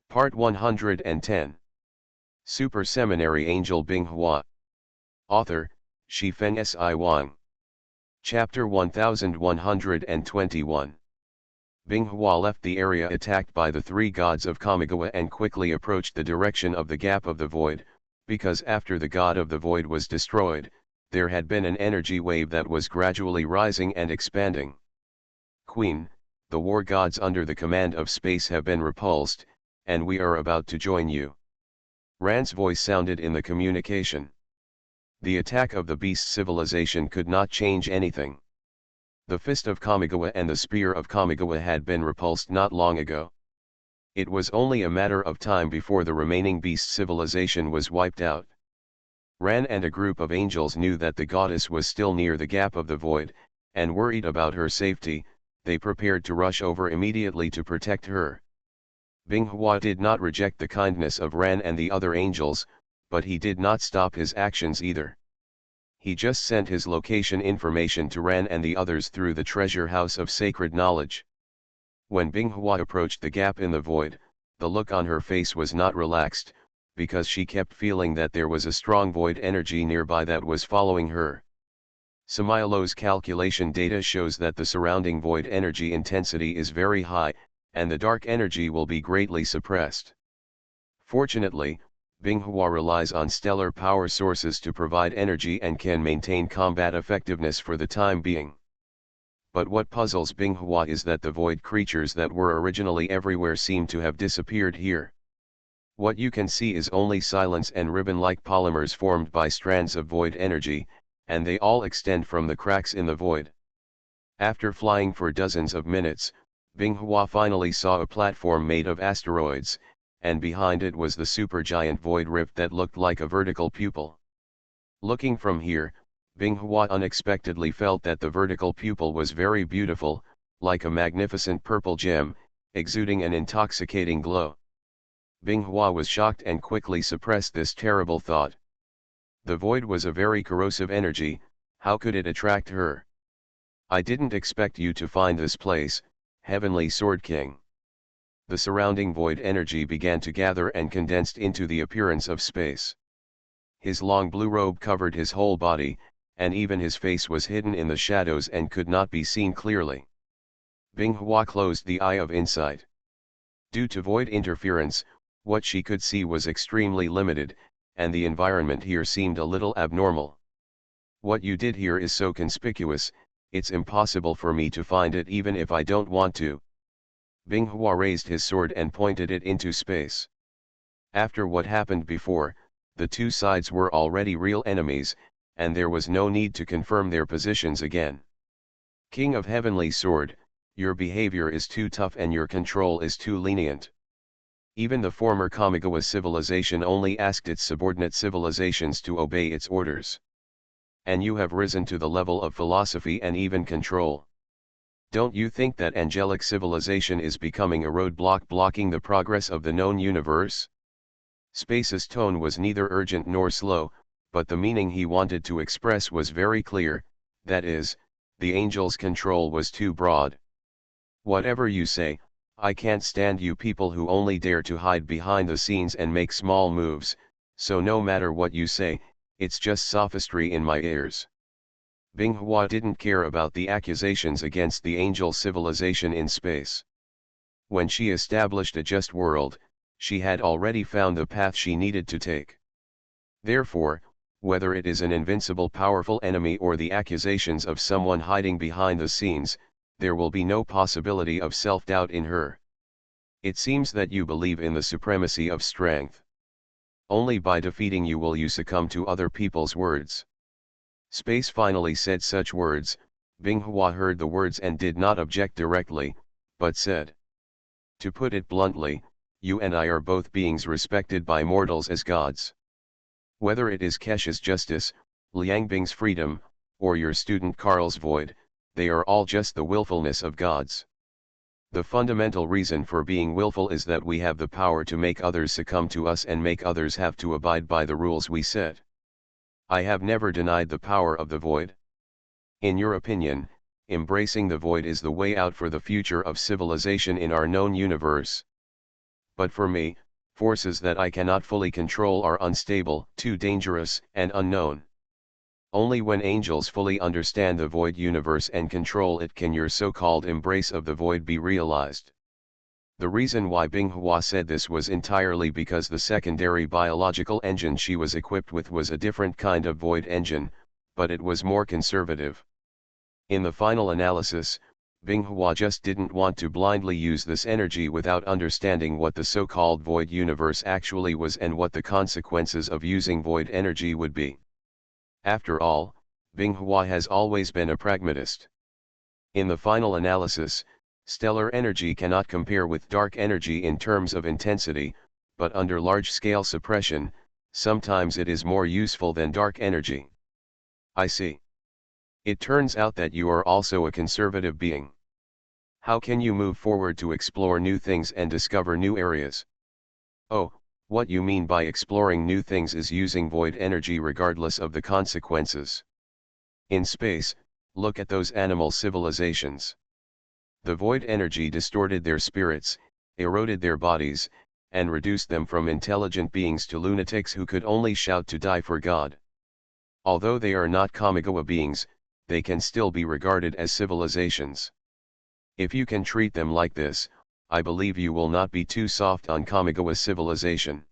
Part 110. Super Seminary Angel Binghua. Author, Shifeng Si Wang. Chapter 1121. Binghua left the area attacked by the three gods of Kamigawa and quickly approached the direction of the gap of the void, because after the god of the void was destroyed, there had been an energy wave that was gradually rising and expanding. Queen, the war gods under the command of space have been repulsed, and we are about to join you. Ran's voice sounded in the communication. The attack of the beast civilization could not change anything. The fist of Kamigawa and the spear of Kamigawa had been repulsed not long ago. It was only a matter of time before the remaining beast civilization was wiped out. Ran and a group of angels knew that the goddess was still near the gap of the void, and worried about her safety, they prepared to rush over immediately to protect her. Binghua did not reject the kindness of Ran and the other angels, but he did not stop his actions either. He just sent his location information to Ran and the others through the treasure house of sacred knowledge. When Binghua approached the gap in the void, the look on her face was not relaxed, because she kept feeling that there was a strong void energy nearby that was following her. Samilo's calculation data shows that the surrounding void energy intensity is very high, and the dark energy will be greatly suppressed. Fortunately, Binghua relies on stellar power sources to provide energy and can maintain combat effectiveness for the time being. But what puzzles Binghua is that the void creatures that were originally everywhere seem to have disappeared here. What you can see is only silence and ribbon-like polymers formed by strands of void energy, and they all extend from the cracks in the void. After flying for dozens of minutes, Binghua finally saw a platform made of asteroids, and behind it was the supergiant void rift that looked like a vertical pupil. Looking from here, Binghua unexpectedly felt that the vertical pupil was very beautiful, like a magnificent purple gem, exuding an intoxicating glow. Binghua was shocked and quickly suppressed this terrible thought. The void was a very corrosive energy, how could it attract her? I didn't expect you to find this place, Heavenly Sword King. The surrounding void energy began to gather and condensed into the appearance of space. His long blue robe covered his whole body, and even his face was hidden in the shadows and could not be seen clearly. Binghua closed the eye of insight. Due to void interference, what she could see was extremely limited, and the environment here seemed a little abnormal. What you did here is so conspicuous, it's impossible for me to find it even if I don't want to. Binghua raised his sword and pointed it into space. After what happened before, the two sides were already real enemies, and there was no need to confirm their positions again. King of Heavenly Sword, your behavior is too tough and your control is too lenient. Even the former Kamigawa civilization only asked its subordinate civilizations to obey its orders. And you have risen to the level of philosophy and even control. Don't you think that angelic civilization is becoming a roadblock blocking the progress of the known universe? Space's tone was neither urgent nor slow, but the meaning he wanted to express was very clear, that is, the angel's control was too broad. Whatever you say, I can't stand you people who only dare to hide behind the scenes and make small moves, so no matter what you say, it's just sophistry in my ears. Binghua didn't care about the accusations against the angel civilization in space. When she established a just world, she had already found the path she needed to take. Therefore, whether it is an invincible powerful enemy or the accusations of someone hiding behind the scenes, there will be no possibility of self-doubt in her. It seems that you believe in the supremacy of strength. Only by defeating you will you succumb to other people's words. Space finally said such words. Binghua heard the words and did not object directly, but said, to put it bluntly, you and I are both beings respected by mortals as gods. Whether it is Kesh's justice, Liangbing's freedom, or your student Karl's void, they are all just the willfulness of gods. The fundamental reason for being willful is that we have the power to make others succumb to us and make others have to abide by the rules we set. I have never denied the power of the void. In your opinion, embracing the void is the way out for the future of civilization in our known universe. but for me, forces that I cannot fully control are unstable, too dangerous, and unknown. Only when angels fully understand the void universe and control it can your so-called embrace of the void be realized. The reason why Binghua said this was entirely because the secondary biological engine she was equipped with was a different kind of void engine, but it was more conservative. In the final analysis, Binghua just didn't want to blindly use this energy without understanding what the so-called void universe actually was and what the consequences of using void energy would be. After all, Binghua has always been a pragmatist. In the final analysis, stellar energy cannot compare with dark energy in terms of intensity, but under large-scale suppression, sometimes it is more useful than dark energy. I see. It turns out that you are also a conservative being. How can you move forward to explore new things and discover new areas? Oh, what you mean by exploring new things is using void energy regardless of the consequences. In space, look at those animal civilizations. The void energy distorted their spirits, eroded their bodies, and reduced them from intelligent beings to lunatics who could only shout to die for God. Although they are not Kamigawa beings, they can still be regarded as civilizations. If you can treat them like this, I believe you will not be too soft on Kamigawa's civilization.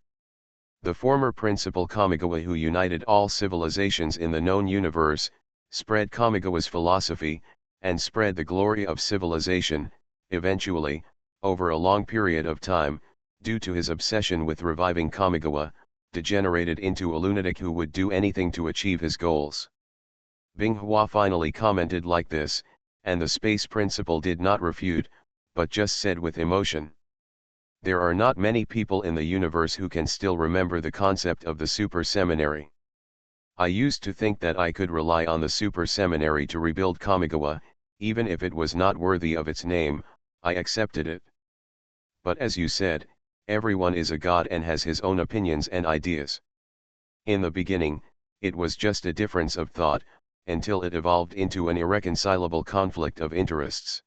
The former principal Kamigawa who united all civilizations in the known universe, spread Kamigawa's philosophy, and spread the glory of civilization, eventually, over a long period of time, due to his obsession with reviving Kamigawa, degenerated into a lunatic who would do anything to achieve his goals. Binghua finally commented like this, and the space principal did not refute, but just said with emotion. There are not many people in the universe who can still remember the concept of the Super Seminary. I used to think that I could rely on the Super Seminary to rebuild Kamigawa, even if it was not worthy of its name, I accepted it. But as you said, everyone is a god and has his own opinions and ideas. In the beginning, it was just a difference of thought, until it evolved into an irreconcilable conflict of interests.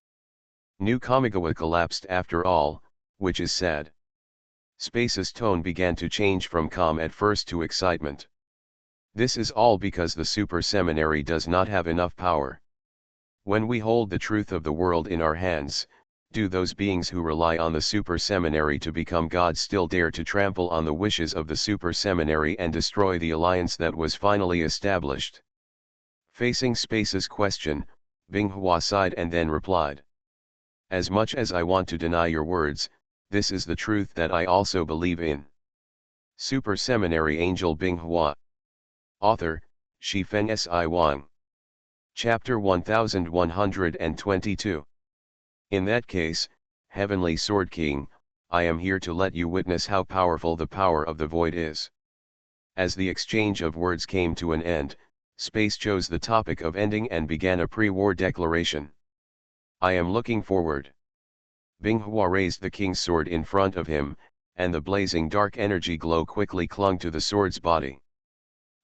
New Kamigawa collapsed after all, which is sad. Space's tone began to change from calm at first to excitement. This is all because the Super Seminary does not have enough power. When we hold the truth of the world in our hands, do those beings who rely on the Super Seminary to become gods still dare to trample on the wishes of the Super Seminary and destroy the alliance that was finally established? Facing Space's question, Binghua sighed and then replied. As much as I want to deny your words, this is the truth that I also believe in. Super Seminary Angel Binghua. Author, Shifeng Si Wang. Chapter 1122. In that case, Heavenly Sword King, I am here to let you witness how powerful the power of the void is. As the exchange of words came to an end, Space chose the topic of ending and began a pre-war declaration. I am looking forward. Binghua raised the king's sword in front of him, and the blazing dark energy glow quickly clung to the sword's body.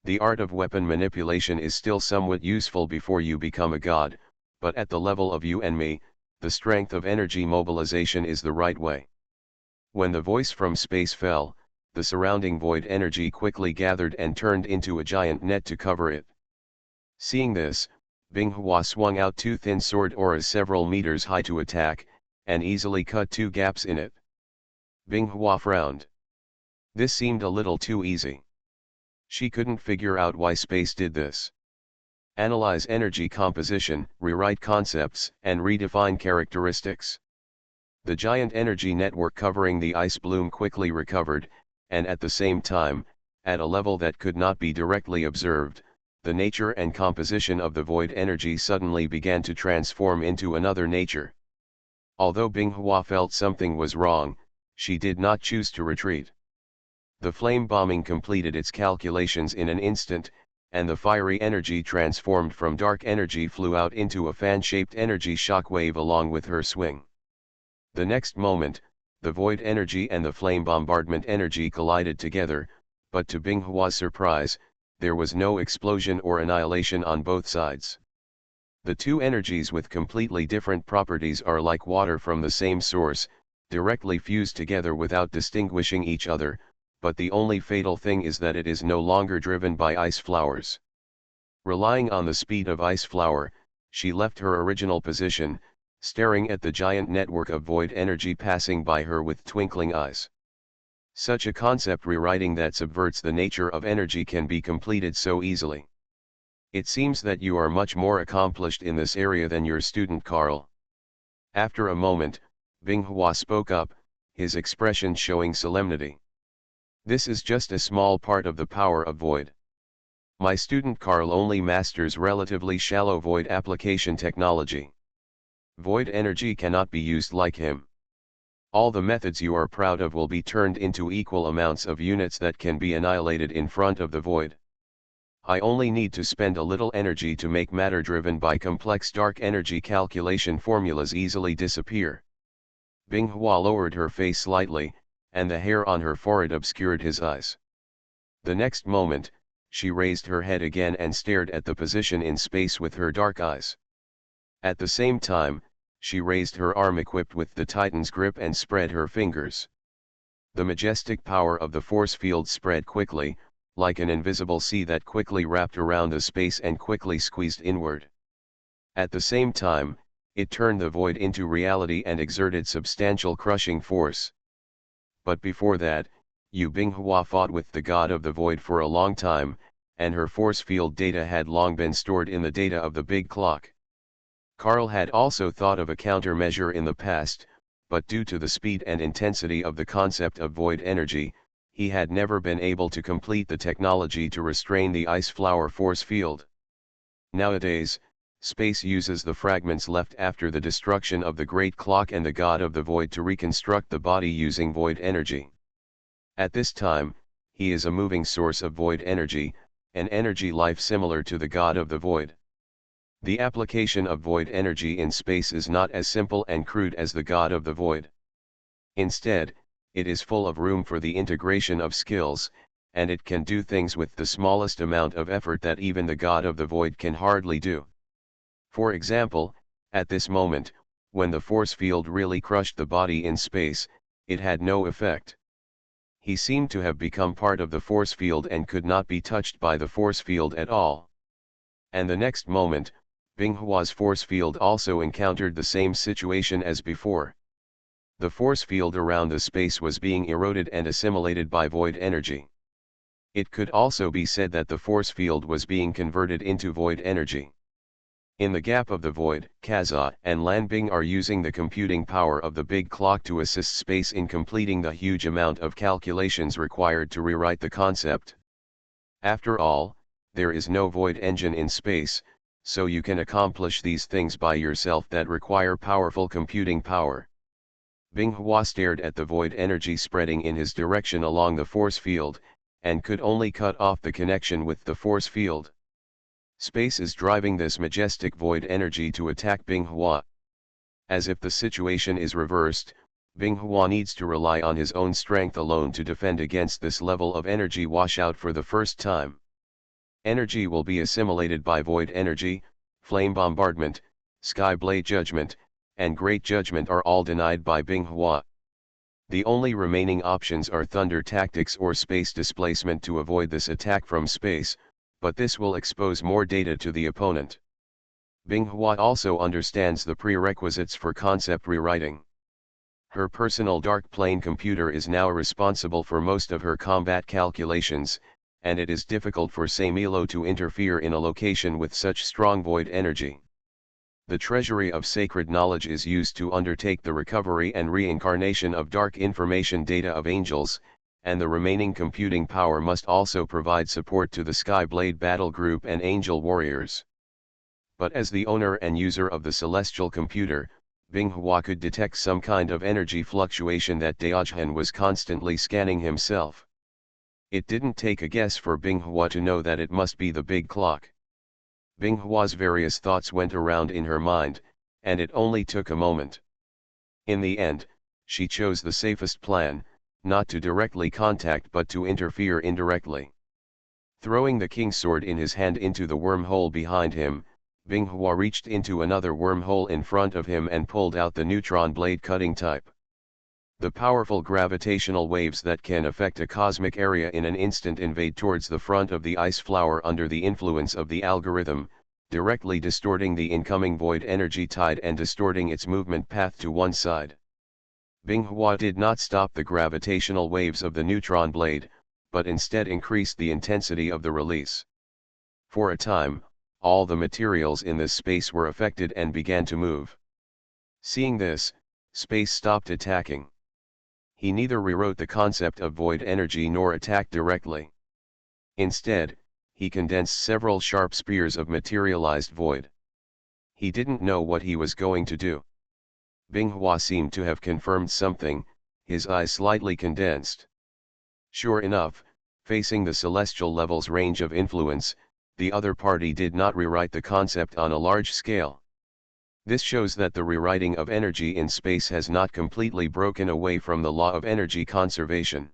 The art of weapon manipulation is still somewhat useful before you become a god, but at the level of you and me, the strength of energy mobilization is the right way. When the voice from space fell, the surrounding void energy quickly gathered and turned into a giant net to cover it. Seeing this, Binghua swung out two thin sword auras several meters high to attack, and easily cut two gaps in it. Binghua frowned. This seemed a little too easy. She couldn't figure out why space did this. Analyze energy composition, rewrite concepts, and redefine characteristics. The giant energy network covering the ice bloom quickly recovered, and at the same time, at a level that could not be directly observed, the nature and composition of the void energy suddenly began to transform into another nature. Although Binghua felt something was wrong, she did not choose to retreat. The flame bombing completed its calculations in an instant, and the fiery energy transformed from dark energy flew out into a fan-shaped energy shockwave along with her swing. The next moment, the void energy and the flame bombardment energy collided together, but to Binghua's surprise, there was no explosion or annihilation on both sides. The two energies with completely different properties are like water from the same source, directly fused together without distinguishing each other, but the only fatal thing is that it is no longer driven by ice flowers. Relying on the speed of ice flower, she left her original position, staring at the giant network of void energy passing by her with twinkling eyes. Such a concept rewriting that subverts the nature of energy can be completed so easily. It seems that you are much more accomplished in this area than your student Carl. After a moment, Binghua spoke up, his expression showing solemnity. This is just a small part of the power of void. My student Carl only masters relatively shallow void application technology. Void energy cannot be used like him. All the methods you are proud of will be turned into equal amounts of units that can be annihilated in front of the void. I only need to spend a little energy to make matter driven by complex dark energy calculation formulas easily disappear. Binghua lowered her face slightly, and the hair on her forehead obscured his eyes. The next moment, she raised her head again and stared at the position in space with her dark eyes. At the same time, she raised her arm equipped with the Titan's grip and spread her fingers. The majestic power of the force field spread quickly, like an invisible sea that quickly wrapped around the space and quickly squeezed inward. At the same time, it turned the void into reality and exerted substantial crushing force. But before that, Yu Binghua fought with the god of the void for a long time, and her force field data had long been stored in the data of the big clock. Carl had also thought of a countermeasure in the past, but due to the speed and intensity of the concept of void energy, he had never been able to complete the technology to restrain the ice flower force field. Nowadays, space uses the fragments left after the destruction of the great clock and the god of the void to reconstruct the body using void energy. At this time, he is a moving source of void energy, an energy life similar to the god of the void. The application of void energy in space is not as simple and crude as the god of the void. Instead, it is full of room for the integration of skills, and it can do things with the smallest amount of effort that even the god of the void can hardly do. For example, at this moment, when the force field really crushed the body in space, it had no effect. He seemed to have become part of the force field and could not be touched by the force field at all. And the next moment, Binghua's force field also encountered the same situation as before. The force field around the space was being eroded and assimilated by void energy. It could also be said that the force field was being converted into void energy. In the gap of the void, Kaza and Lanbing are using the computing power of the big clock to assist space in completing the huge amount of calculations required to rewrite the concept. After all, there is no void engine in space, so you can accomplish these things by yourself that require powerful computing power. Binghua stared at the void energy spreading in his direction along the force field, and could only cut off the connection with the force field. Space is driving this majestic void energy to attack Binghua. As if the situation is reversed, Binghua needs to rely on his own strength alone to defend against this level of energy washout for the first time. Energy will be assimilated by void energy, flame bombardment, sky blade judgment, and great judgment are all denied by Binghua. The only remaining options are thunder tactics or space displacement to avoid this attack from space, but this will expose more data to the opponent. Binghua also understands the prerequisites for concept rewriting. Her personal dark plane computer is now responsible for most of her combat calculations, and it is difficult for Samilo to interfere in a location with such strong void energy. The treasury of sacred knowledge is used to undertake the recovery and reincarnation of dark information data of angels, and the remaining computing power must also provide support to the Skyblade battle group and angel warriors. But as the owner and user of the celestial computer, Binghua could detect some kind of energy fluctuation that Daojhan was constantly scanning himself. It didn't take a guess for Binghua to know that it must be the big clock. Binghua's various thoughts went around in her mind, and it only took a moment. In the end, she chose the safest plan, not to directly contact but to interfere indirectly. Throwing the king's sword in his hand into the wormhole behind him, Binghua reached into another wormhole in front of him and pulled out the neutron blade cutting type. The powerful gravitational waves that can affect a cosmic area in an instant invade towards the front of the ice flower under the influence of the algorithm, directly distorting the incoming void energy tide and distorting its movement path to one side. Binghua did not stop the gravitational waves of the neutron blade, but instead increased the intensity of the release. For a time, all the materials in this space were affected and began to move. Seeing this, space stopped attacking. He neither rewrote the concept of void energy nor attacked directly. Instead, he condensed several sharp spears of materialized void. He didn't know what he was going to do. Binghua seemed to have confirmed something, his eyes slightly condensed. Sure enough, facing the celestial level's range of influence, the other party did not rewrite the concept on a large scale. This shows that the rewriting of energy in space has not completely broken away from the law of energy conservation.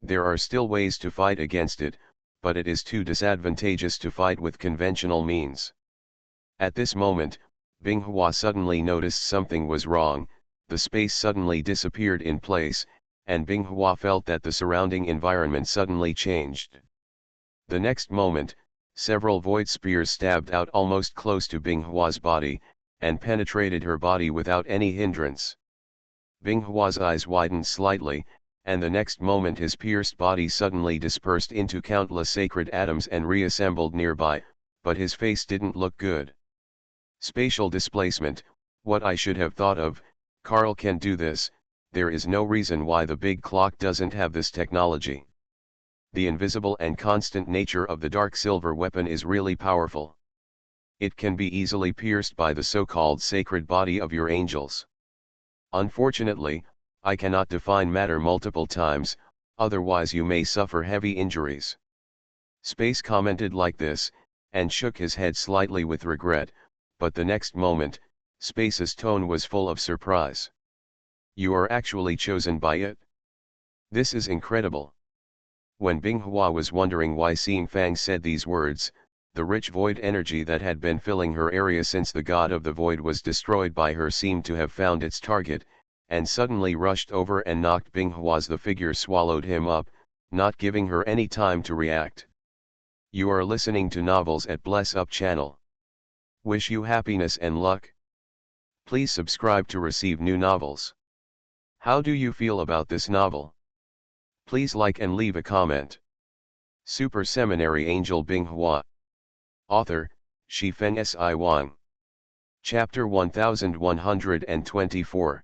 There are still ways to fight against it, but it is too disadvantageous to fight with conventional means. At this moment, Binghua suddenly noticed something was wrong. The space suddenly disappeared in place, and Binghua felt that the surrounding environment suddenly changed. The next moment, several void spears stabbed out almost close to Binghua's body, and penetrated her body without any hindrance. Binghua's eyes widened slightly, and the next moment his pierced body suddenly dispersed into countless sacred atoms and reassembled nearby, but his face didn't look good. Spatial displacement, what I should have thought of. Carl can do this, there is no reason why the big clock doesn't have this technology. The invisible and constant nature of the dark silver weapon is really powerful. It can be easily pierced by the so-called sacred body of your angels. Unfortunately, I cannot define matter multiple times, otherwise you may suffer heavy injuries. Space commented like this, and shook his head slightly with regret, but the next moment, Space's tone was full of surprise. You are actually chosen by it? This is incredible. When Binghua was wondering why Xing Fang said these words, the rich void energy that had been filling her area since the god of the void was destroyed by her seemed to have found its target, and suddenly rushed over and knocked Binghua's. The figure swallowed him up, not giving her any time to react. You are listening to Novels at Bless Up channel. Wish you happiness and luck. Please subscribe to receive new novels. How do you feel about this novel? Please like and leave a comment. Super Seminary Angel Binghua. Author, Shifeng Si Wang. Chapter 1124.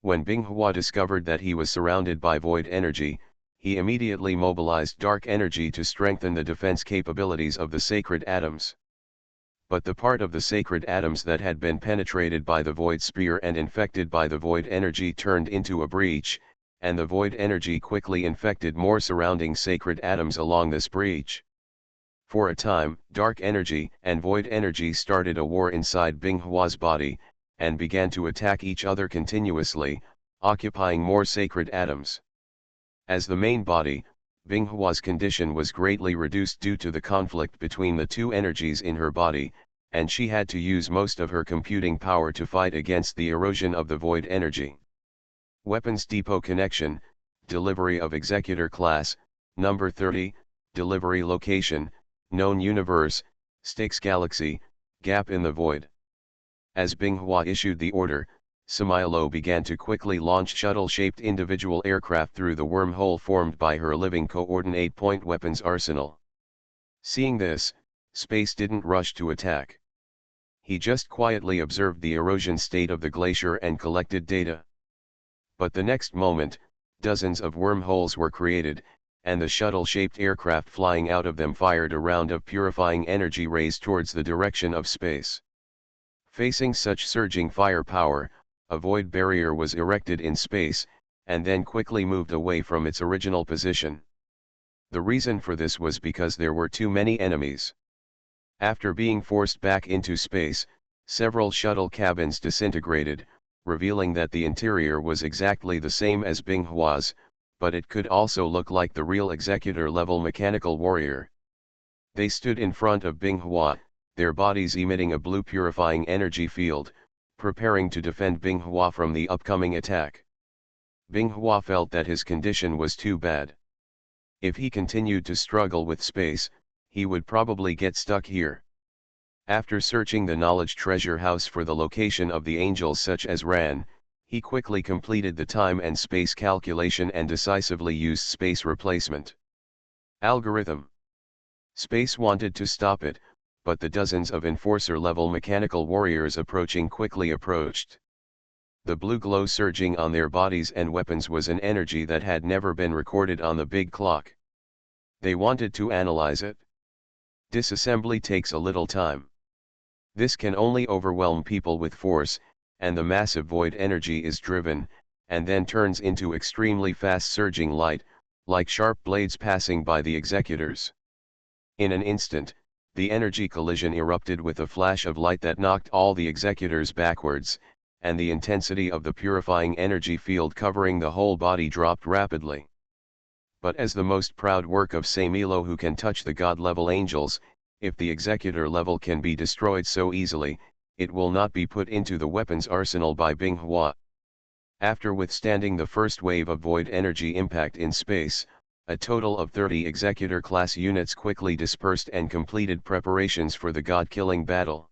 When Binghua discovered that he was surrounded by void energy, he immediately mobilized dark energy to strengthen the defense capabilities of the sacred atoms. But the part of the sacred atoms that had been penetrated by the void spear and infected by the void energy turned into a breach, and the void energy quickly infected more surrounding sacred atoms along this breach. For a time, dark energy and void energy started a war inside Binghua's body, and began to attack each other continuously, occupying more sacred atoms. As the main body, Binghua's condition was greatly reduced due to the conflict between the two energies in her body, and she had to use most of her computing power to fight against the erosion of the void energy. Weapons Depot Connection, Delivery of Executor Class, Number 30, Delivery Location, Known Universe, Styx Galaxy, Gap in the Void. As Binghua issued the order, Similo began to quickly launch shuttle-shaped individual aircraft through the wormhole formed by her living coordinate-point weapons arsenal. Seeing this, Space didn't rush to attack. He just quietly observed the erosion state of the glacier and collected data. But the next moment, dozens of wormholes were created, and the shuttle-shaped aircraft flying out of them fired a round of purifying energy rays towards the direction of space. Facing such surging firepower, a void barrier was erected in space, and then quickly moved away from its original position. The reason for this was because there were too many enemies. After being forced back into space, several shuttle cabins disintegrated, revealing that the interior was exactly the same as Binghua's, but it could also look like the real executor-level mechanical warrior. They stood in front of Binghua, their bodies emitting a blue purifying energy field, preparing to defend Binghua from the upcoming attack. Binghua felt that his condition was too bad. If he continued to struggle with space, he would probably get stuck here. After searching the knowledge treasure house for the location of the angels such as Ran, he quickly completed the time and space calculation and decisively used space replacement algorithm. Space wanted to stop it, but the dozens of enforcer-level mechanical warriors approaching quickly approached. The blue glow surging on their bodies and weapons was an energy that had never been recorded on the big clock. They wanted to analyze it. Disassembly takes a little time. This can only overwhelm people with force, and the massive void energy is driven, and then turns into extremely fast surging light, like sharp blades passing by the executors. In an instant, the energy collision erupted with a flash of light that knocked all the executors backwards, and the intensity of the purifying energy field covering the whole body dropped rapidly. But as the most proud work of Samilo who can touch the god-level angels, if the executor level can be destroyed so easily, it will not be put into the weapons arsenal by Binghua. After withstanding the first wave of void energy impact in space, a total of 30 executor class units quickly dispersed and completed preparations for the god-killing battle.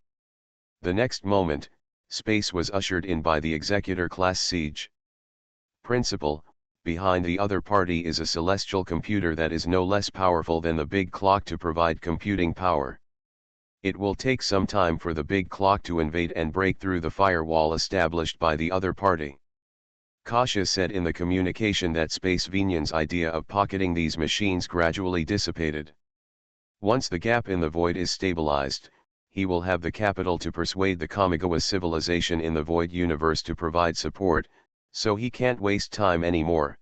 The next moment, space was ushered in by the executor class siege. Principal, behind the other party is a celestial computer that is no less powerful than the big clock to provide computing power. It will take some time for the big clock to invade and break through the firewall established by the other party. Kasha said in the communication that Space Venyan's idea of pocketing these machines gradually dissipated. Once the gap in the void is stabilized, he will have the capital to persuade the Kamigawa civilization in the void universe to provide support, so he can't waste time anymore.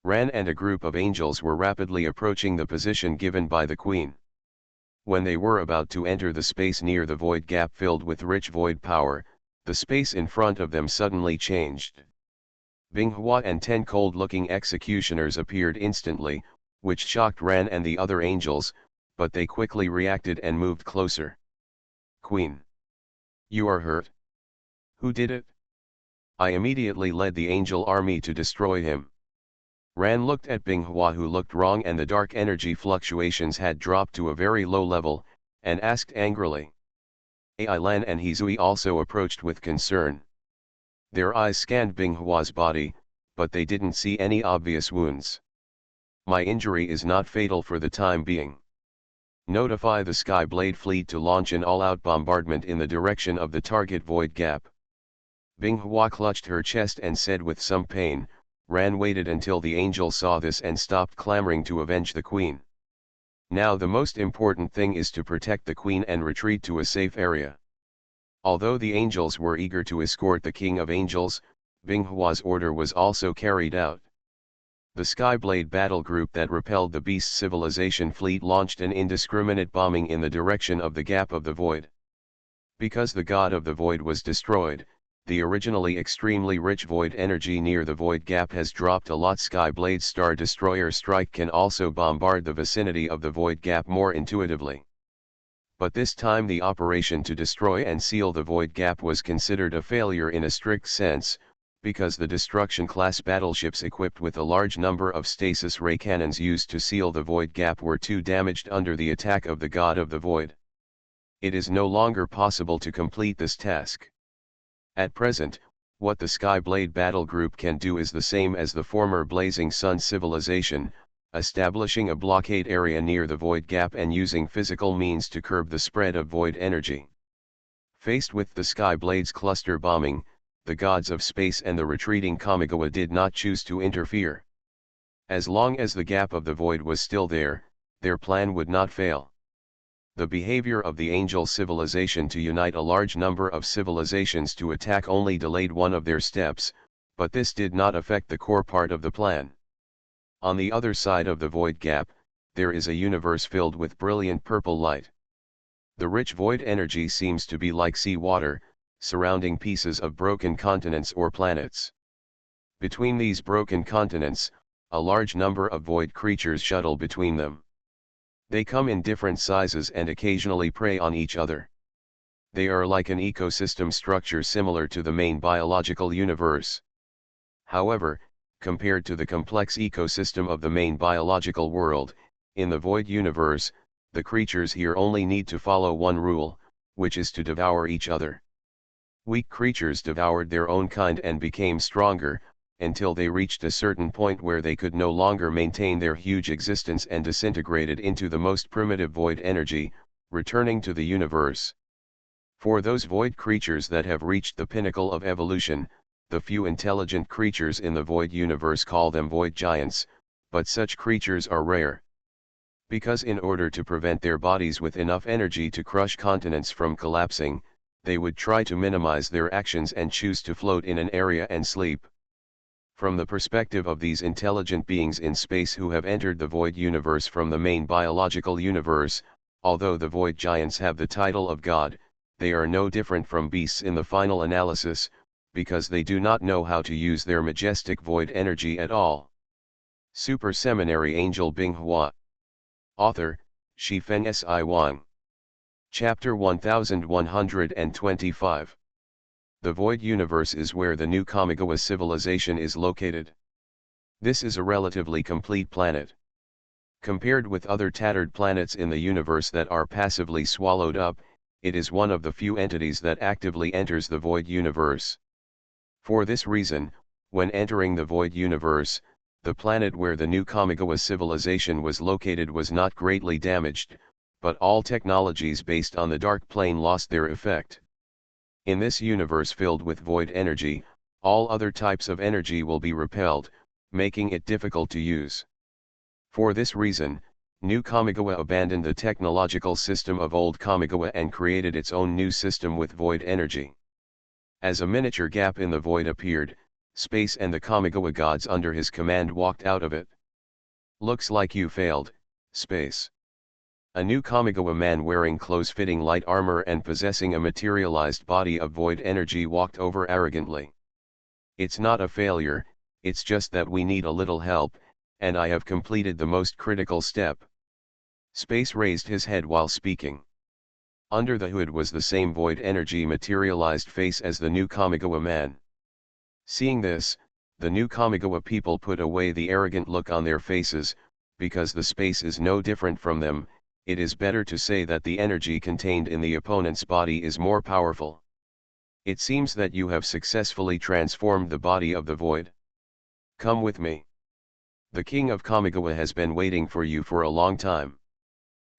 Ran and a group of angels were rapidly approaching the position given by the Queen. When they were about to enter the space near the void gap filled with rich void power, the space in front of them suddenly changed. Binghua and 10 cold-looking executioners appeared instantly, which shocked Ran and the other angels, but they quickly reacted and moved closer. Queen. You are hurt? Who did it? I immediately led the angel army to destroy him. Ran looked at Binghua who looked wrong and the dark energy fluctuations had dropped to a very low level, and asked angrily. Ailan and Hizui also approached with concern. Their eyes scanned Binghua's body, but they didn't see any obvious wounds. My injury is not fatal for the time being. Notify the Skyblade fleet to launch an all-out bombardment in the direction of the target void gap. Binghua clutched her chest and said with some pain, Ran waited until the angel saw this and stopped clamoring to avenge the queen. Now the most important thing is to protect the queen and retreat to a safe area. Although the angels were eager to escort the King of Angels, Binghua's order was also carried out. The Skyblade battle group that repelled the Beast Civilization fleet launched an indiscriminate bombing in the direction of the Gap of the Void. Because the God of the Void was destroyed, the originally extremely rich void energy near the Void Gap has dropped a lot. Skyblade's Star Destroyer strike can also bombard the vicinity of the Void Gap more intuitively. But this time the operation to destroy and seal the Void Gap was considered a failure in a strict sense, because the destruction-class battleships equipped with a large number of stasis ray cannons used to seal the Void Gap were too damaged under the attack of the God of the Void. It is no longer possible to complete this task. At present, what the Skyblade battle group can do is the same as the former Blazing Sun civilization, establishing a blockade area near the Void Gap and using physical means to curb the spread of void energy. Faced with the Skyblade's cluster bombing, the gods of space and the retreating Kamigawa did not choose to interfere. As long as the Gap of the Void was still there, their plan would not fail. The behavior of the angel civilization to unite a large number of civilizations to attack only delayed one of their steps, but this did not affect the core part of the plan. On the other side of the Void Gap, there is a universe filled with brilliant purple light. The rich void energy seems to be like sea water, surrounding pieces of broken continents or planets. Between these broken continents, a large number of void creatures shuttle between them. They come in different sizes and occasionally prey on each other. They are like an ecosystem structure similar to the main biological universe. However, compared to the complex ecosystem of the main biological world. In the void universe, the creatures here only need to follow one rule, which is to devour each other. Weak creatures devoured their own kind and became stronger, until they reached a certain point where they could no longer maintain their huge existence and disintegrated into the most primitive void energy, returning to the universe. For those void creatures that have reached the pinnacle of evolution, the few intelligent creatures in the void universe call them void giants, but such creatures are rare. Because in order to prevent their bodies with enough energy to crush continents from collapsing, they would try to minimize their actions and choose to float in an area and sleep. From the perspective of these intelligent beings in space who have entered the void universe from the main biological universe, although the void giants have the title of God, they are no different from beasts in the final analysis, because they do not know how to use their majestic void energy at all. Super Seminary Angel Binghua. Author, Shifeng Si Wang. Chapter 1125. The void universe is where the new Kamigawa civilization is located. This is a relatively complete planet. Compared with other tattered planets in the universe that are passively swallowed up, it is one of the few entities that actively enters the void universe. For this reason, when entering the void universe, the planet where the new Kamigawa civilization was located was not greatly damaged, but all technologies based on the dark plane lost their effect. In this universe filled with void energy, all other types of energy will be repelled, making it difficult to use. For this reason, New Kamigawa abandoned the technological system of Old Kamigawa and created its own new system with void energy. As a miniature gap in the void appeared, space and the Kamigawa gods under his command walked out of it. Looks like you failed, space. A new Kamigawa man wearing close-fitting light armor and possessing a materialized body of void energy walked over arrogantly. It's not a failure, it's just that we need a little help, and I have completed the most critical step. Space raised his head while speaking. Under the hood was the same void energy materialized face as the new Kamigawa man. Seeing this, the new Kamigawa people put away the arrogant look on their faces, because the space is no different from them. It is better to say that the energy contained in the opponent's body is more powerful. It seems that you have successfully transformed the body of the void. Come with me. The king of Kamigawa has been waiting for you for a long time.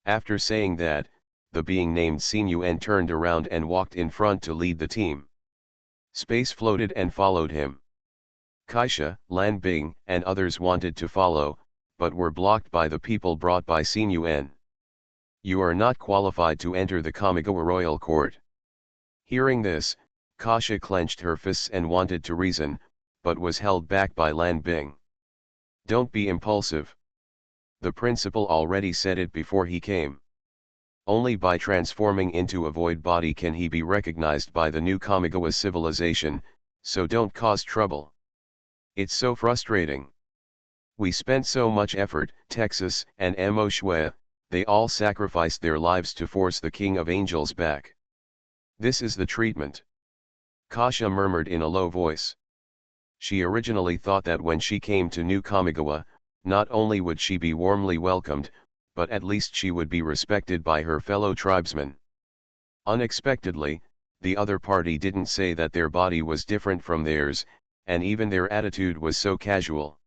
After saying that, the being named Sinyuan turned around and walked in front to lead the team. Space floated and followed him. Kaisha, Lan Bing, and others wanted to follow, but were blocked by the people brought by Sinyuan. You are not qualified to enter the Kamigawa royal court. Hearing this, Kaisha clenched her fists and wanted to reason, but was held back by Lan Bing. Don't be impulsive. The principal already said it before he came. Only by transforming into a void body can he be recognized by the new Kamigawa civilization, so don't cause trouble. It's so frustrating. We spent so much effort, Texas and Mo Shui, they all sacrificed their lives to force the King of Angels back. This is the treatment. Kaisha murmured in a low voice. She originally thought that when she came to New Kamigawa, not only would she be warmly welcomed, but at least she would be respected by her fellow tribesmen. Unexpectedly, the other party didn't say that their body was different from theirs, and even their attitude was so casual.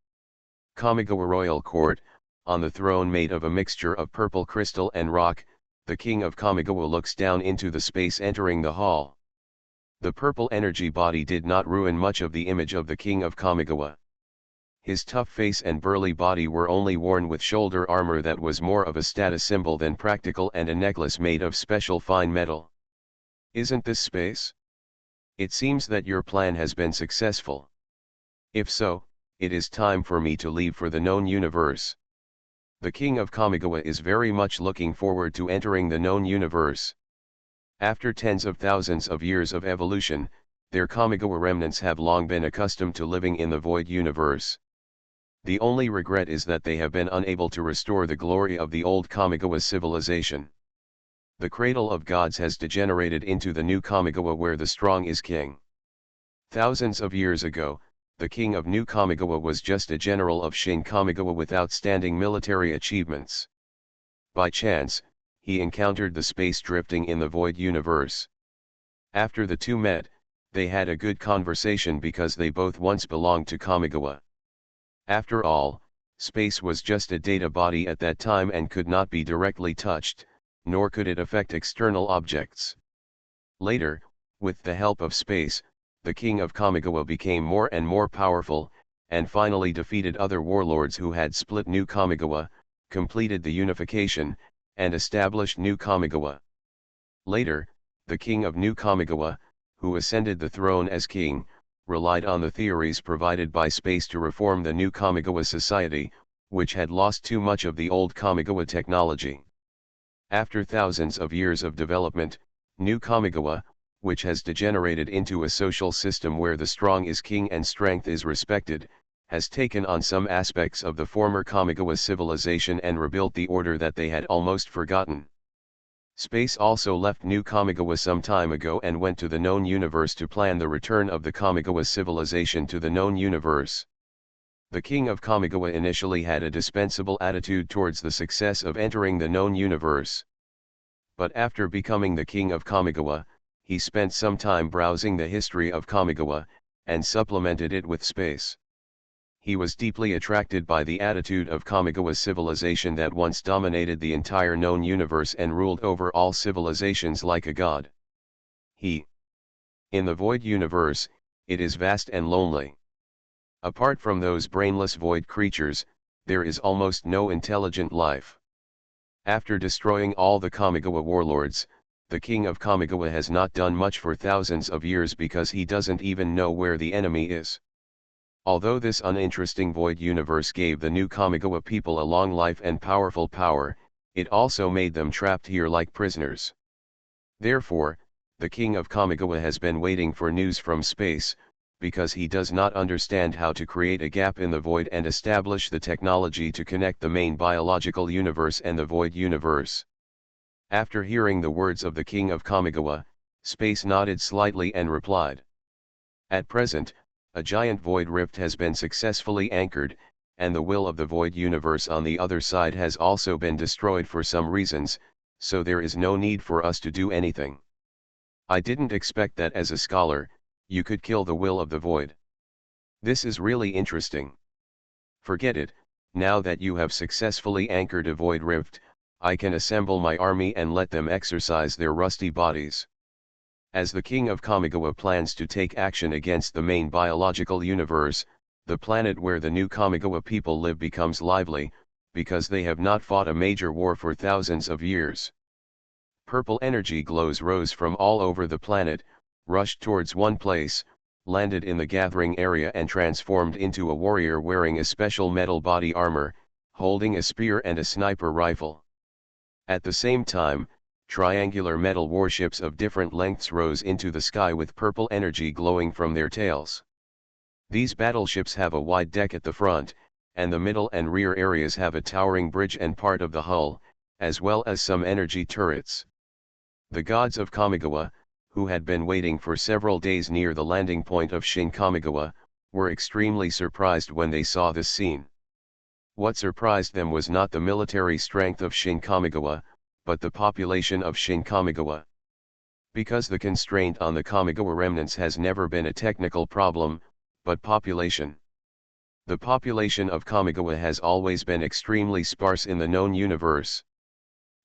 Kamigawa Royal Court, on the throne made of a mixture of purple crystal and rock, the king of Kamigawa looks down into the space entering the hall. The purple energy body did not ruin much of the image of the king of Kamigawa. His tough face and burly body were only worn with shoulder armor that was more of a status symbol than practical and a necklace made of special fine metal. Isn't this space? It seems that your plan has been successful. If so, it is time for me to leave for the known universe. The king of Kamigawa is very much looking forward to entering the known universe. After tens of thousands of years of evolution, their Kamigawa remnants have long been accustomed to living in the void universe. The only regret is that they have been unable to restore the glory of the old Kamigawa civilization. The cradle of gods has degenerated into the new Kamigawa where the strong is king. Thousands of years ago, the king of New Kamigawa was just a general of Shin Kamigawa with outstanding military achievements. By chance, he encountered the space drifting in the void universe. After the two met, they had a good conversation because they both once belonged to Kamigawa. After all, space was just a data body at that time and could not be directly touched, nor could it affect external objects. Later, with the help of space, the king of Kamigawa became more and more powerful, and finally defeated other warlords who had split New Kamigawa, completed the unification, and established New Kamigawa. Later, the king of New Kamigawa, who ascended the throne as king, relied on the theories provided by space to reform the New Kamigawa society, which had lost too much of the old Kamigawa technology. After thousands of years of development, New Kamigawa, which has degenerated into a social system where the strong is king and strength is respected, has taken on some aspects of the former Kamigawa civilization and rebuilt the order that they had almost forgotten. Space also left New Kamigawa some time ago and went to the known universe to plan the return of the Kamigawa civilization to the known universe. The king of Kamigawa initially had a dispensable attitude towards the success of entering the known universe. But after becoming the king of Kamigawa, he spent some time browsing the history of Kamigawa, and supplemented it with space. He was deeply attracted by the attitude of Kamigawa civilization that once dominated the entire known universe and ruled over all civilizations like a god. In the void universe, it is vast and lonely. Apart from those brainless void creatures, there is almost no intelligent life. After destroying all the Kamigawa warlords, the king of Kamigawa has not done much for thousands of years because he doesn't even know where the enemy is. Although this uninteresting void universe gave the new Kamigawa people a long life and powerful power, it also made them trapped here like prisoners. Therefore, the king of Kamigawa has been waiting for news from space, because he does not understand how to create a gap in the void and establish the technology to connect the main biological universe and the void universe. After hearing the words of the king of Kamigawa, space nodded slightly and replied. At present, a giant void rift has been successfully anchored, and the will of the void universe on the other side has also been destroyed for some reasons, so there is no need for us to do anything. I didn't expect that as a scholar, you could kill the will of the void. This is really interesting. Forget it, now that you have successfully anchored a void rift, I can assemble my army and let them exercise their rusty bodies. As the king of Kamigawa plans to take action against the main biological universe, the planet where the new Kamigawa people live becomes lively, because they have not fought a major war for thousands of years. Purple energy glows rose from all over the planet, rushed towards one place, landed in the gathering area and transformed into a warrior wearing a special metal body armor, holding a spear and a sniper rifle. At the same time, triangular metal warships of different lengths rose into the sky with purple energy glowing from their tails. These battleships have a wide deck at the front, and the middle and rear areas have a towering bridge and part of the hull, as well as some energy turrets. The gods of Kamigawa, who had been waiting for several days near the landing point of Shin Kamigawa, were extremely surprised when they saw this scene. What surprised them was not the military strength of Shin Kamigawa, but the population of Shin Kamigawa. Because the constraint on the Kamigawa remnants has never been a technical problem, but population. The population of Kamigawa has always been extremely sparse in the known universe.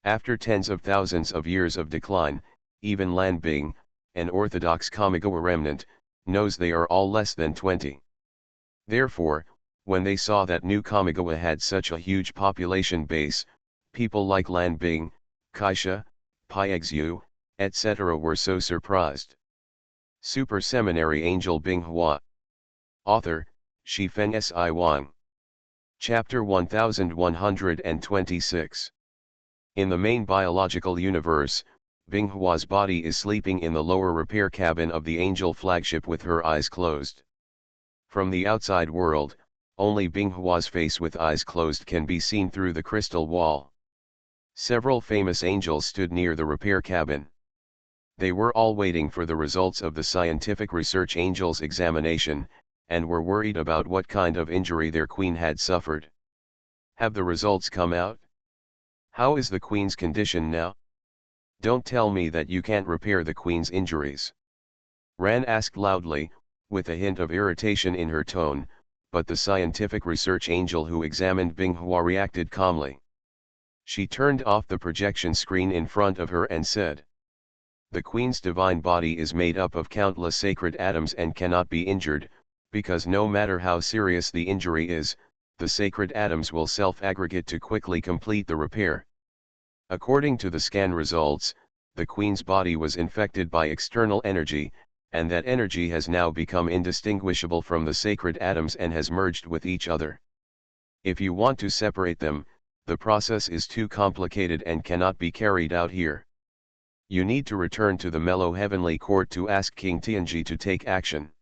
After tens of thousands of years of decline, even Lan Bing, an orthodox Kamigawa remnant, knows they are all less than 20. Therefore, when they saw that New Kamigawa had such a huge population base, people like Lan Bing, Kaisha, Piexu, etc. were so surprised. Super Seminary Angel Binghua. Author, Shifeng Si Wang. Chapter 1126. In the main biological universe, Binghua's body is sleeping in the lower repair cabin of the Angel flagship with her eyes closed. From the outside world, only Binghua's face with eyes closed can be seen through the crystal wall. Several famous angels stood near the repair cabin. They were all waiting for the results of the scientific research angel's examination, and were worried about what kind of injury their queen had suffered. Have the results come out? How is the queen's condition now? Don't tell me that you can't repair the queen's injuries. Ran asked loudly, with a hint of irritation in her tone, but the scientific research angel who examined Binghua reacted calmly. She turned off the projection screen in front of her and said, "The queen's divine body is made up of countless sacred atoms and cannot be injured, because no matter how serious the injury is, the sacred atoms will self-aggregate to quickly complete the repair. According to the scan results, the queen's body was infected by external energy, and that energy has now become indistinguishable from the sacred atoms and has merged with each other. If you want to separate them, the process is too complicated and cannot be carried out here. You need to return to the Mellow Heavenly Court to ask King Tianji to take action."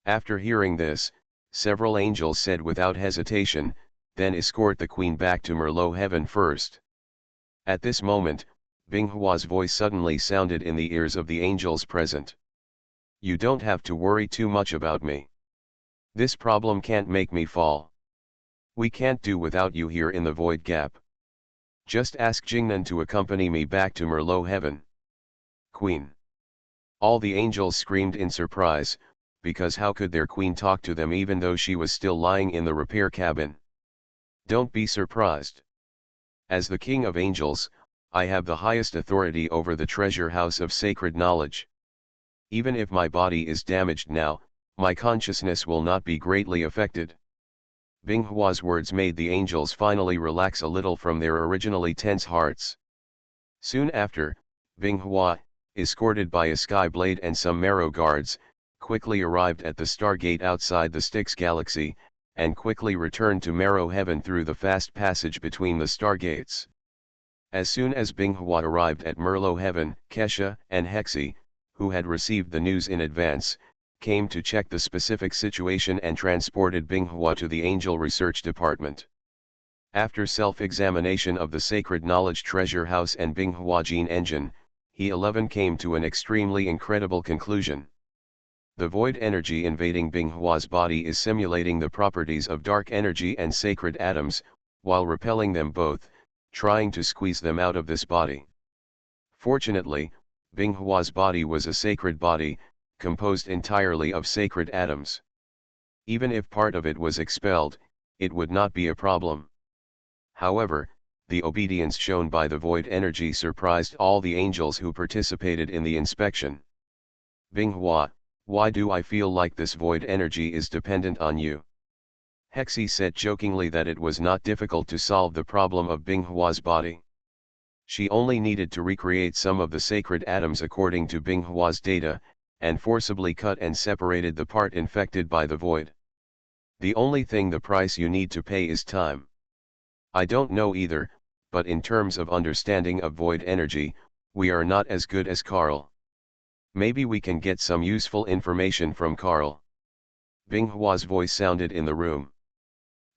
After hearing this, several angels said without hesitation, "Then escort the queen back to Merlot Heaven first." At this moment, Binghua's voice suddenly sounded in the ears of the angels present. "You don't have to worry too much about me. This problem can't make me fall. We can't do without you here in the void gap. Just ask Jingnan to accompany me back to Merlot Heaven." "Queen!" All the angels screamed in surprise, because how could their queen talk to them even though she was still lying in the repair cabin? "Don't be surprised. As the King of Angels, I have the highest authority over the treasure house of sacred knowledge. Even if my body is damaged now, my consciousness will not be greatly affected." Binghua's words made the angels finally relax a little from their originally tense hearts. Soon after, Binghua, escorted by a sky blade and some marrow guards, quickly arrived at the Stargate outside the Styx galaxy, and quickly returned to Marrow Heaven through the fast passage between the Stargates. As soon as Binghua arrived at Merlot Heaven, Kesha and Hexi, who had received the news in advance, came to check the specific situation and transported Binghua to the Angel Research Department. After self-examination of the Sacred Knowledge Treasure House and Binghua Gene Engine, He-11 came to an extremely incredible conclusion. The void energy invading Binghua's body is simulating the properties of dark energy and sacred atoms, while repelling them both, trying to squeeze them out of this body. Fortunately, Binghua's body was a sacred body, composed entirely of sacred atoms. Even if part of it was expelled, it would not be a problem. However, the obedience shown by the void energy surprised all the angels who participated in the inspection. "Binghua, why do I feel like this void energy is dependent on you?" Hexi said jokingly that it was not difficult to solve the problem of Binghua's body. She only needed to recreate some of the sacred atoms according to Binghua's data, and forcibly cut and separated the part infected by the void. "The only thing the price you need to pay is time. I don't know either, but in terms of understanding of void energy, we are not as good as Carl. Maybe we can get some useful information from Carl." Binghua's voice sounded in the room.